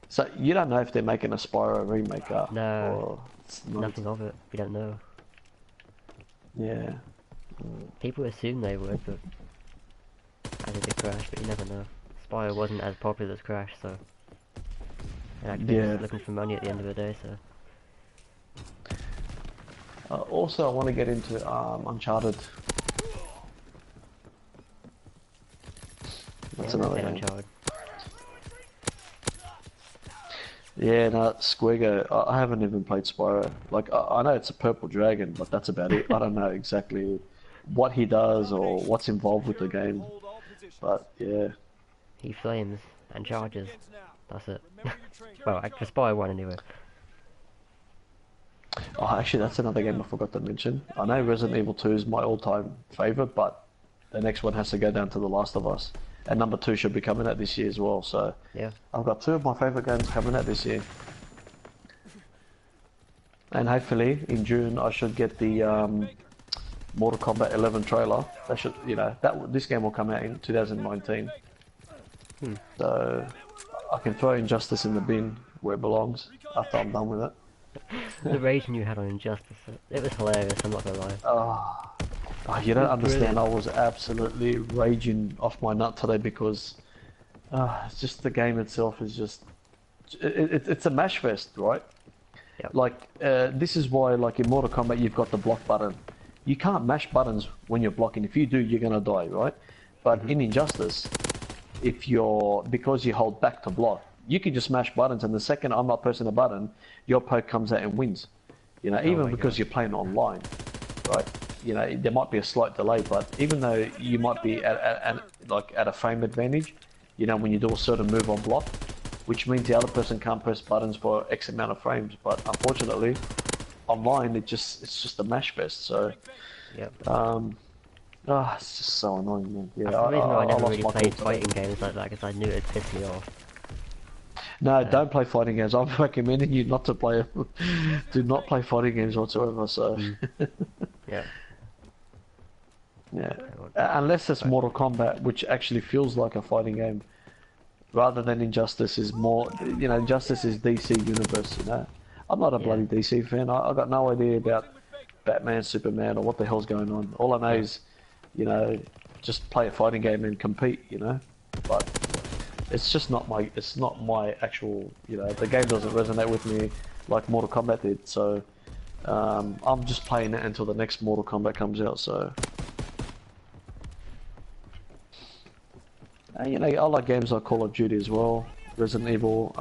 So you don't know if they're making a Spyro remake, No. or it's not. Nothing of it. We don't know. Yeah. People assume they would, but as a big Crash, but you never know. Spyro wasn't as popular as Crash, so and Activision's Yeah. looking for money at the end of the day, so Also, I want to get into Uncharted. That's another game. Uncharted. Yeah, no, Squiggo. I haven't even played Spyro. Like, I know it's a purple dragon, but that's about it. I don't know exactly what he does or what's involved with the game. Hold all positions. But yeah, He flames and charges. Begins now. That's it. Remember your training. Well, for Spyro 1 anyway. oh, actually, that's another game I forgot to mention. I know Resident Evil 2 is my all-time favorite, but the next one has to go down to The Last of Us. And number 2 should be coming out this year as well, so Yeah. I've got 2 of my favorite games coming out this year. And hopefully, in June, I should get the Mortal Kombat 11 trailer. That should, you know, this game will come out in 2019. So I can throw Injustice in the bin where it belongs after I'm done with it. The raging you had on Injustice, it was hilarious, I'm not gonna lie. Oh, you don't understand. I was absolutely raging off my nut today because it's just the game itself is just it's a mash fest, right? Yep. Like this is why, like in Mortal Kombat, you've got the block button. You can't mash buttons when you're blocking. If you do, you're gonna die, right? But in Injustice, because you hold back to block, you can just mash buttons, and the second I'm not pressing a button, your poke comes out and wins. You know, even because you're playing online, right? You know, there might be a slight delay, but even though you might be at a frame advantage, you know, when you do a certain move on block, which means the other person can't press buttons for X amount of frames. But unfortunately, online it's just a mash fest. So, Yep. it's just so annoying, man. Yeah, That's the reason I never lost really my played cool fighting games like that, because I knew it'd piss me off. No, don't play fighting games. I'm recommending you not to play. Do not play fighting games whatsoever. So, Yeah. yeah, unless it's Mortal Kombat, which actually feels like a fighting game, rather than Injustice is more. You know, Injustice is DC universe. You know, I'm not a bloody DC fan. I got no idea about Batman, Superman, or what the hell's going on. All I know is, you know, just play a fighting game and compete. You know, but it's just not my. It's not my actual. You know, the game doesn't resonate with me like Mortal Kombat did. So, I'm just playing it until the next Mortal Kombat comes out. So. You know, I like games like Call of Duty as well, Resident Evil,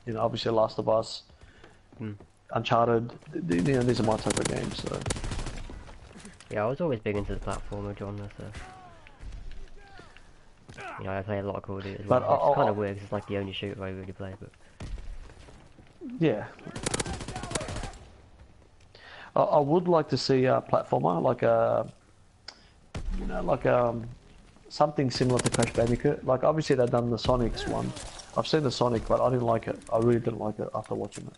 you know, obviously Last of Us, Uncharted, you know, these are my type of games, so. Yeah, I was always big into the platformer genre, so. You know, I play a lot of Call of Duty as well. But It's kind of weird, 'cause it's like the only shooter I really play, but. Yeah. I would like to see a platformer, like a, you know, like something similar to Crash Bandicoot. Like, obviously they've done the Sonic's one. I've seen the Sonic, but I didn't like it. I really didn't like it after watching it.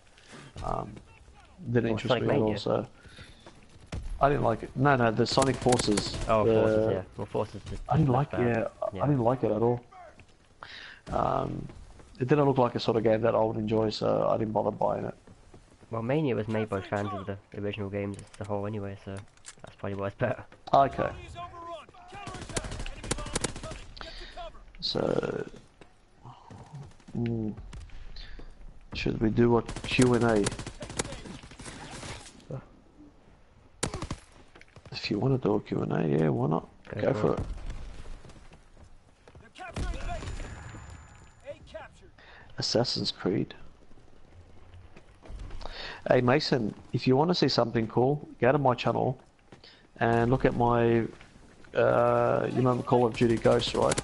Didn't interest Sonic me at all, Mania? so... I didn't like it. No, the Sonic Forces. Oh, Forces, yeah. Well, Forces just. I didn't like it, I didn't like it at all. It didn't look like a sort of game that I would enjoy, so I didn't bother buying it. Well, Mania was made by fans of the original games as a whole anyway, so that's probably why it's better. Okay. He's overrun. Counterattack. Enemy bomb incoming. Get to cover. So... should we do a Q&A? If you want to do a Q&A, yeah, why not? Go for it. They're capturing base. A captured. Assassin's Creed. Hey Mason, if you want to see something cool, go to my channel and look at my, you remember Call of Duty Ghosts, right?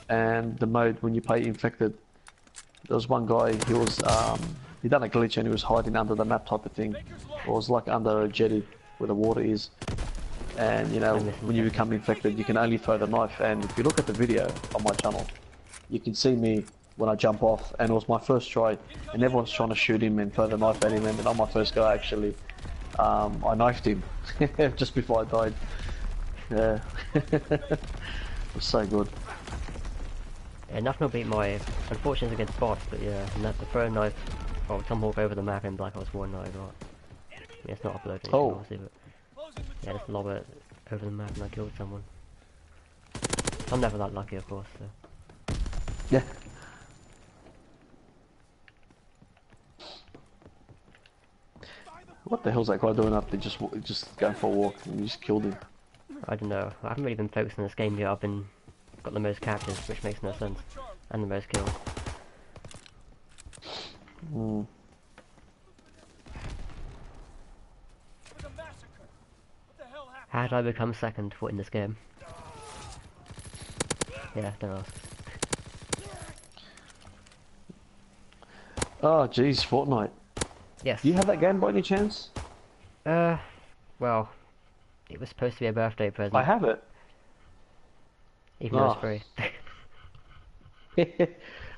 And the mode when you play Infected. There was one guy, he was, he done a glitch and he was hiding under the map type of thing. It was like under a jetty where the water is. And you know, when you become infected, you can only throw the knife. And if you look at the video on my channel, you can see me when I jump off, and it was my first try, and everyone's trying to shoot him and throw the knife at him, and on my first go actually, I knifed him just before I died. Yeah, it was so good. Yeah, nothing will beat my, unfortunately it's against boss, but yeah, the throw a knife, or tomahawk over the map in Black Ops 1 that I got. Yeah, it's not uploaded, obviously, but yeah, just lob it over the map and I killed someone. I'm never that lucky, of course, so. Yeah. What what the hell's that guy doing up there? Just going for a walk, and you just killed him. I don't know. I haven't really been focused on this game yet. I've got the most captures, which makes no sense, and the most kills. Mm. It was a massacre. What the hell happened? How did I become second in this game? Yeah, don't ask. Oh, jeez, Fortnite. Yes. Do you have that game by any chance? Well, it was supposed to be a birthday present. I have it. Even though it's free.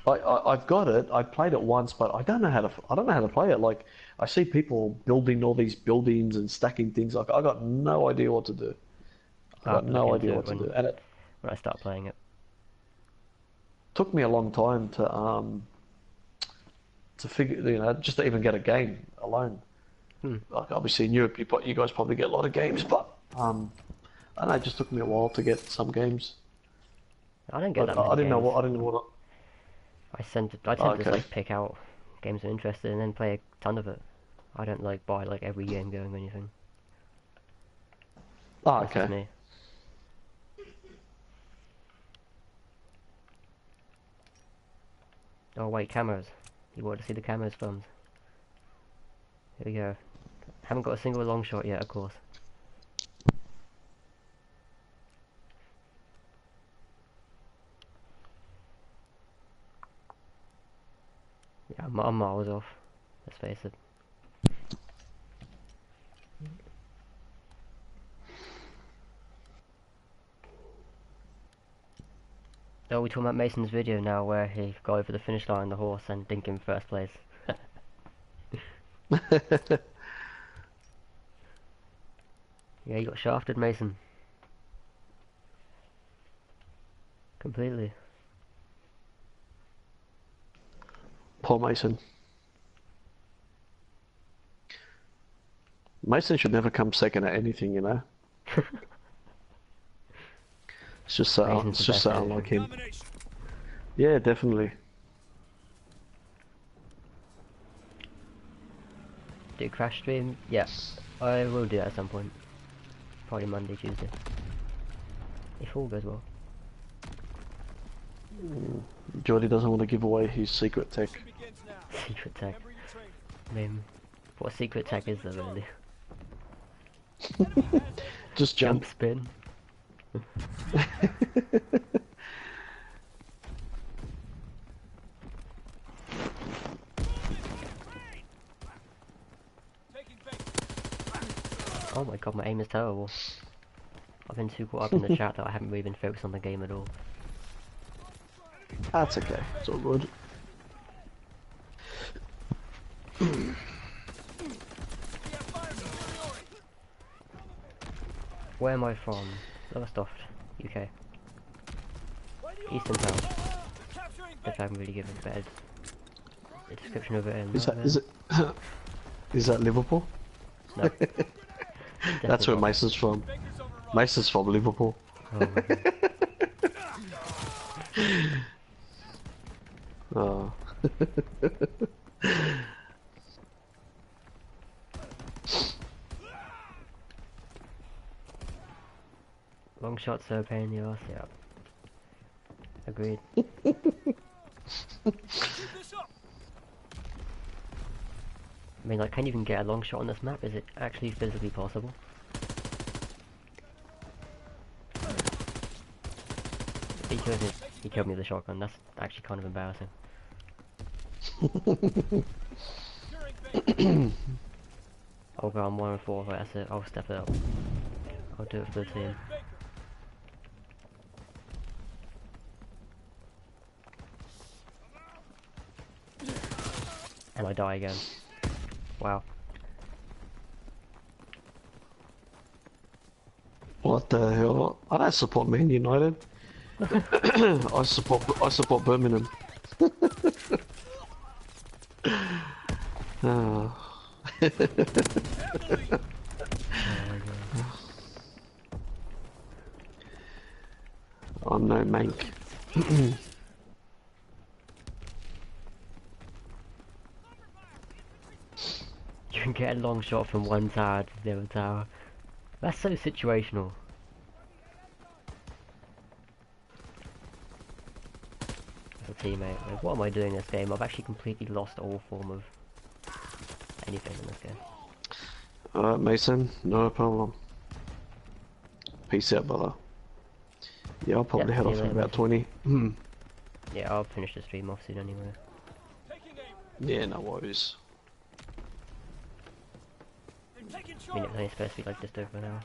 I've got it. I played it once, but I don't know how to play it. Like, I see people building all these buildings and stacking things. Like, I got no idea what to do. I got no idea what to do. And it when I start playing it. took me a long time to figure, just to even get a game alone. Like, obviously in Europe, you guys probably get a lot of games, but I don't know, it just took me a while to get some games. I don't get that many I didn't know games. what. I tend to just like pick out games I'm interested in and then play a ton of it. I don't like buy like every game going or anything. Oh, That's just okay. me. Oh wait, cameras. You want to see the cameras thumbs? Here we go. Haven't got a single long shot yet, of course. Yeah, I'm miles off. Let's face it. Oh, we're talking about Mason's video now where he got over the finish line on the horse and didn't get in first place. Yeah, you got shafted, Mason. Completely. Poor Mason. Mason should never come second at anything, you know. It's just so unlike him. Domination. Yeah, definitely. Do crash stream? Yeah, I will do that at some point. Probably Monday, Tuesday. If all goes well. Jordy doesn't want to give away his secret tech. Begins now. Secret tech. Remember your training. I mean, what secret tech is there really? Just jump. Spin. Taking bait. Oh my god, my aim is terrible. I've been too caught up in the chat that I haven't really been focused on the game at all. That's okay. It's all good. We have fire superiority. Where am I from? Lowestoft, UK. Eastern Town. Capturing If I haven't really given a better description of it in Is that Liverpool? No. That's where Mason's from. Baker's overrun. Mason's from Liverpool. Oh my god. Oh. Long shots are a pain in the arse, yeah. Agreed. Keep this up. I mean, like, can you even get a long shot on this map? Is it actually physically possible? He killed me with a shotgun. That's actually kind of embarrassing. Securing bait. I'll go on 1 and 4. Right, that's it. I'll step it up. I'll do it for the team. Baker. And I die again. Wow. What the hell? I don't support Man United. I support Birmingham. Oh. Oh no, Mank. get a long shot from one tower to the other tower. That's so situational. As a teammate, like, what am I doing in this game? I've actually completely lost all form of anything in this game. Alright, Mason, no problem. Peace out, brother. Yeah, I'll probably Yeah, head see off you in later, about Mason. 20. Yeah, I'll finish the stream off soon anyway. Taking aim. Yeah, no worries. They're taking I mean, charge. it's only supposed to be like just over an hour.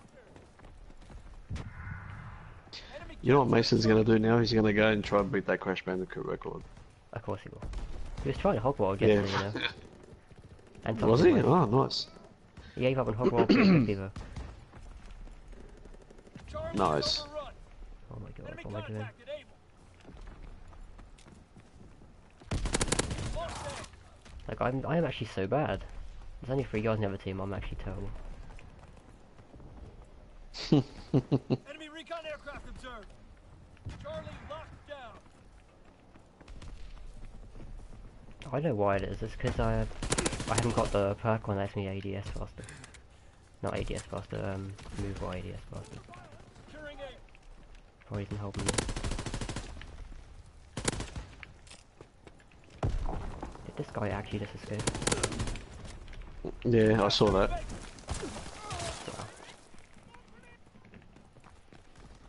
Enemy You know what captured Mason's Charlie. gonna do now? He's gonna go and try and beat that Crash Bandicoot record. Of course he will. He was trying to hog-roll Yeah. yesterday, you know. And top Was of he? mine. Oh, nice. He gave up on hog-roll pretty quickly though. Charlie Nice. is overrun. Oh my god, Enemy what am I doing? contact at Able. Lost A. Like, I am actually so bad. There's only 3 guys in the other team, I'm actually terrible. Enemy recon aircraft observed. Charlie locked down. I know why it is. It's because I haven't got the perk one that lets me ADS faster. Not ADS faster, move or ADS faster. Securing A. Probably isn't helping me. Did this guy actually just escape? Yeah, I saw that. Wow.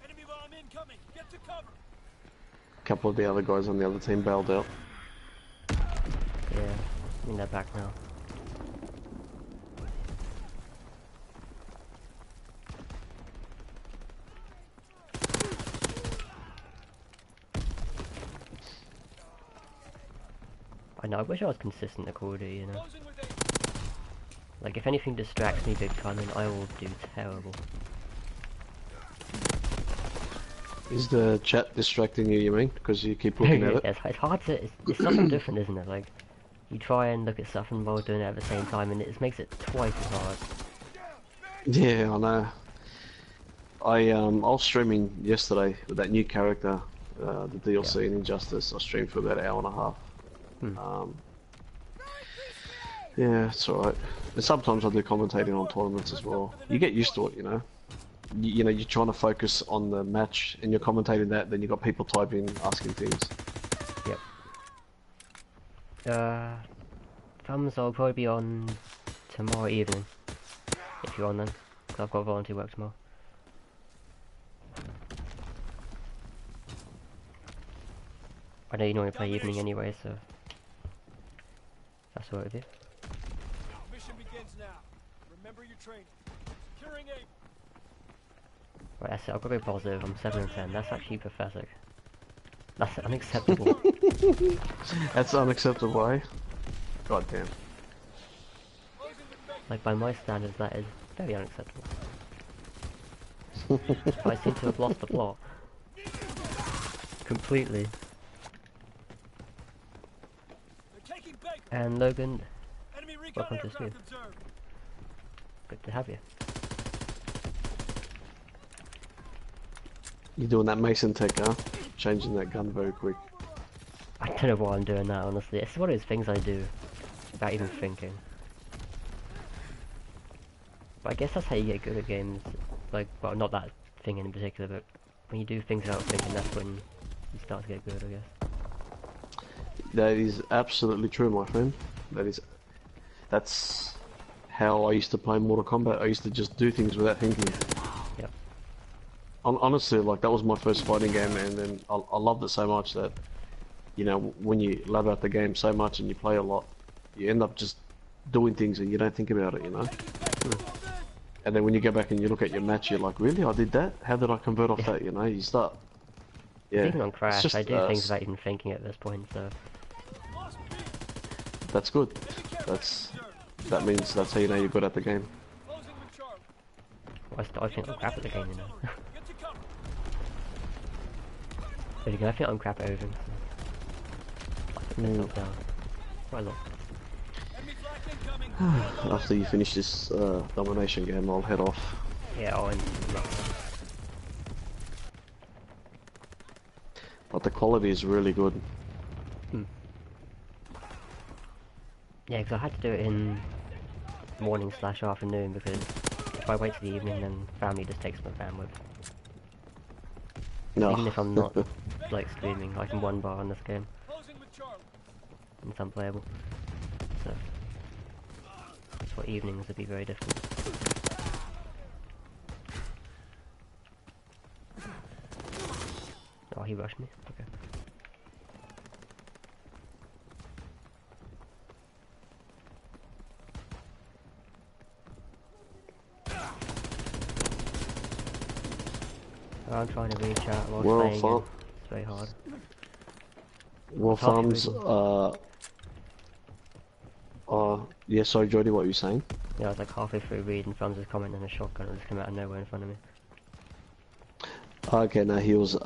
Enemy bomb incoming. Get to cover. A couple of the other guys on the other team bailed out. Yeah, I mean they're back now. I know, I wish I was consistent at Call of Duty, you know. Closing with A. Like, if anything distracts me big time, then I will do terrible. Is the chat distracting you, you mean? Because you keep looking at it? It's hard to, it's something different, isn't it? Like, you try and look at stuff and while doing it at the same time, and it just makes it twice as hard. Yeah, I know. I was streaming yesterday with that new character, the DLC in Injustice. I streamed for about an hour and a half. Yeah, it's alright. And sometimes I do commentating on tournaments as well. You get used to it, you know. You know, you're trying to focus on the match and you're commentating that, then you got people typing, asking things. Yep. Thumbs I'll probably be on tomorrow evening, if you're on then, because I've got volunteer work tomorrow. I know you normally play evening anyway, so that's alright with you. Mission begins now. Remember your training. Securing A. Right, that's it, I've got to go positive, I'm 7 and 10, that's actually pathetic. That's unacceptable. That's unacceptable, eh? God damn. Closing with B. Like, by my standards, that is very unacceptable. I seem to have lost the plot. Completely. They're taking Baker. And Logan, Enemy recon welcome to the aircraft observed. good to have you. You're doing that Mason tech, huh? Changing that gun very quick. I don't know why I'm doing that, honestly. It's one of those things I do without even thinking. But I guess that's how you get good at games. Like, well, not that thing in particular, but when you do things without thinking, that's when you start to get good, I guess. That is absolutely true, my friend. That's how I used to play Mortal Kombat. I used to just do things without thinking. Yep. Honestly, like, that was my first fighting game, and then I loved it so much that, you know, when you love out the game so much and you play a lot, you end up just doing things and you don't think about it, you know? And then when you go back and you look at your match, you're like, really? I did that? How did I convert off that, you know? You start... Yeah. Even on it's Crash, just, I do things without even thinking at this point, so... Lost B. That's good. Enemy care That's... package observed. That means that's how you know you're good at the game. Closing with Charlie. I think I'm crap at the game, you know. Get to cover. But again, I think I'm crap at everything, so... I put myself down. Quite a lot. Enemy flak incoming. After you finish this domination game, I'll head off. Yeah, I'll end up. But the quality is really good. Yeah, because I had to do it in morning slash afternoon, because if I wait till the evening, then family just takes my bandwidth. So No. even if I'm not like streaming, I can one bar on this game, Closing with Charlie. and it's unplayable. So that's why evenings would be very difficult. Oh, he rushed me. Okay. I'm trying to reach out while World playing Farm. it. It's very hard. World Halfway Farms. through. Yeah. Sorry, Jody. What were you saying? Yeah, I was like halfway through reading Franz's comment and a shotgun just came out of nowhere in front of me. Okay, no, he was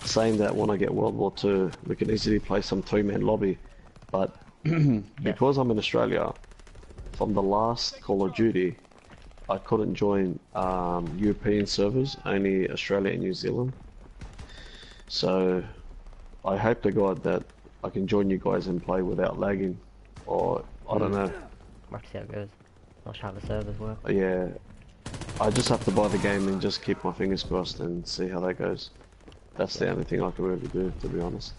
saying that when I get World War II, we can easily play some three-man lobby, but Yes. because I'm in Australia, from the last Call of Duty, I couldn't join European servers, only Australia and New Zealand. So I hope to God that I can join you guys and play without lagging, or I don't know. We'll have to see how it goes. Not sure how the servers work. Yeah, I just have to buy the game and just keep my fingers crossed and see how that goes. That's the only thing I can really do, to be honest.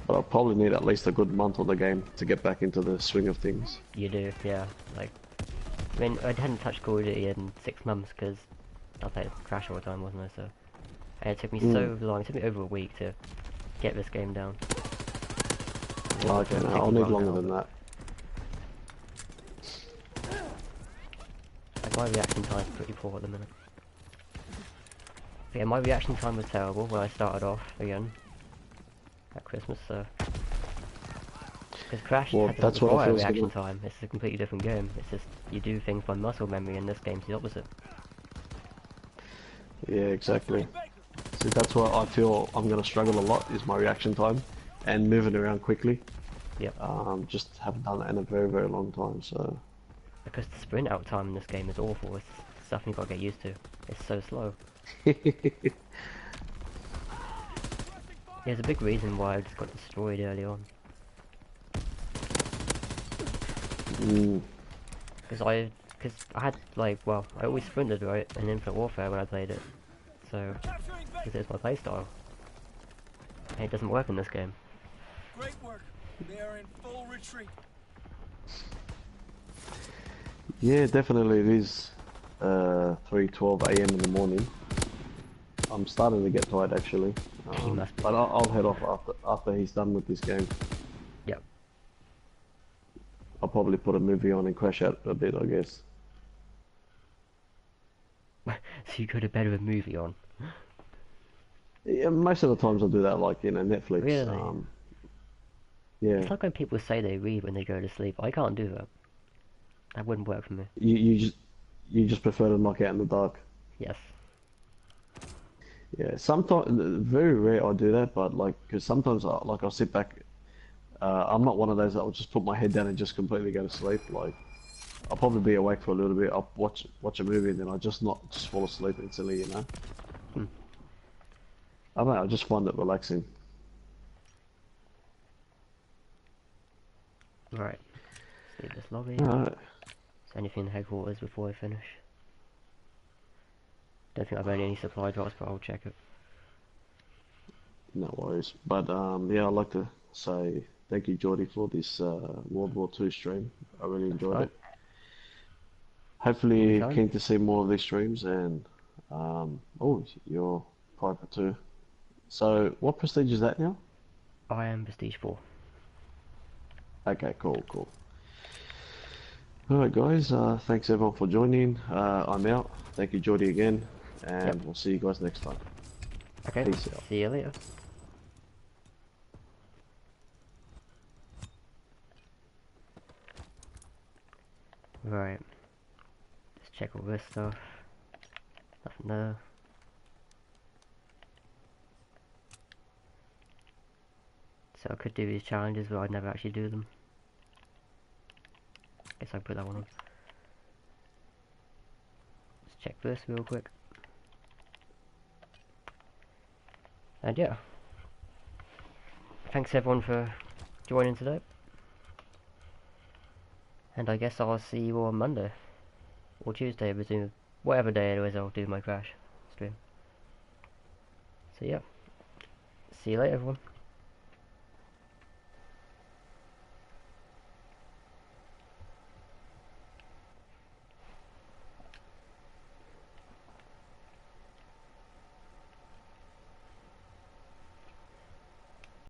But I'll probably need at least a good month on the game to get back into the swing of things. You do, yeah. Like, I mean, I hadn't touched Call of Duty in 6 months because I played Crash all the time, wasn't I? So, and it took me so long. It took me over a week to get this game down. Okay, no, I'll need longer than that. Like, my reaction time's pretty poor at the minute. But yeah, my reaction time was terrible when I started off again at Christmas, so... Because Crash Well, has a that's what I require feel is reaction gonna... time. It's a completely different game. It's just, you do things by muscle memory, and this game's the opposite. Yeah, exactly. See, that's why I feel I'm gonna struggle a lot, is my reaction time, and moving around quickly. Yep. Just haven't done that in a very, very long time, so... Because the sprint out time in this game is awful. It's stuff you've got to get used to. It's so slow. There's a big reason why I just got destroyed early on. Because I had, like, well, I always sprinted, right, in Infinite Warfare when I played it. So, because it's my playstyle. And it doesn't work in this game. Great work. They are in full retreat. Yeah, definitely it is 3:12 AM in the morning. I'm starting to get tired actually. He must be. But I'll head off after he's done with this game. Yep. I'll probably put a movie on and crash out a bit, I guess. So you go to bed with a movie on? Yeah, most of the times I'll do that, like, you know, Netflix. Really? Yeah. It's like when people say they read when they go to sleep. I can't do that. That wouldn't work for me. You just prefer to knock out in the dark. Yes. Yeah, sometimes, very rare I do that, but like, because sometimes I'll sit back. I'm not one of those that will just put my head down and just completely go to sleep. Like, I'll probably be awake for a little bit. I'll watch a movie and then I just fall asleep instantly, you know. I don't know. I just find it relaxing. Right. See this lobby. Alright. Is anything in headquarters before I finish? Don't think I've earned any supply drops, but I'll check it. No worries. But yeah, I'd like to say thank you, Geordie, for this World War II stream. I really enjoyed it. Hopefully, Anytime. keen to see more of these streams. And oh, you're private too. So, what prestige is that now? I am Prestige 4. Okay, cool. Alright, guys. Thanks everyone for joining. I'm out. Thank you, Geordie, again. And we'll see you guys next time. Okay, Peace out. see you later. Right. Let's check all this stuff. Nothing there. So I could do these challenges, but I'd never actually do them. Guess I'll put that one on. Let's check this real quick. And yeah. Thanks everyone for joining today. And I guess I'll see you on Monday. Or Tuesday, presume. Whatever day it is, I'll do my Crash stream. So yeah. See you later, everyone.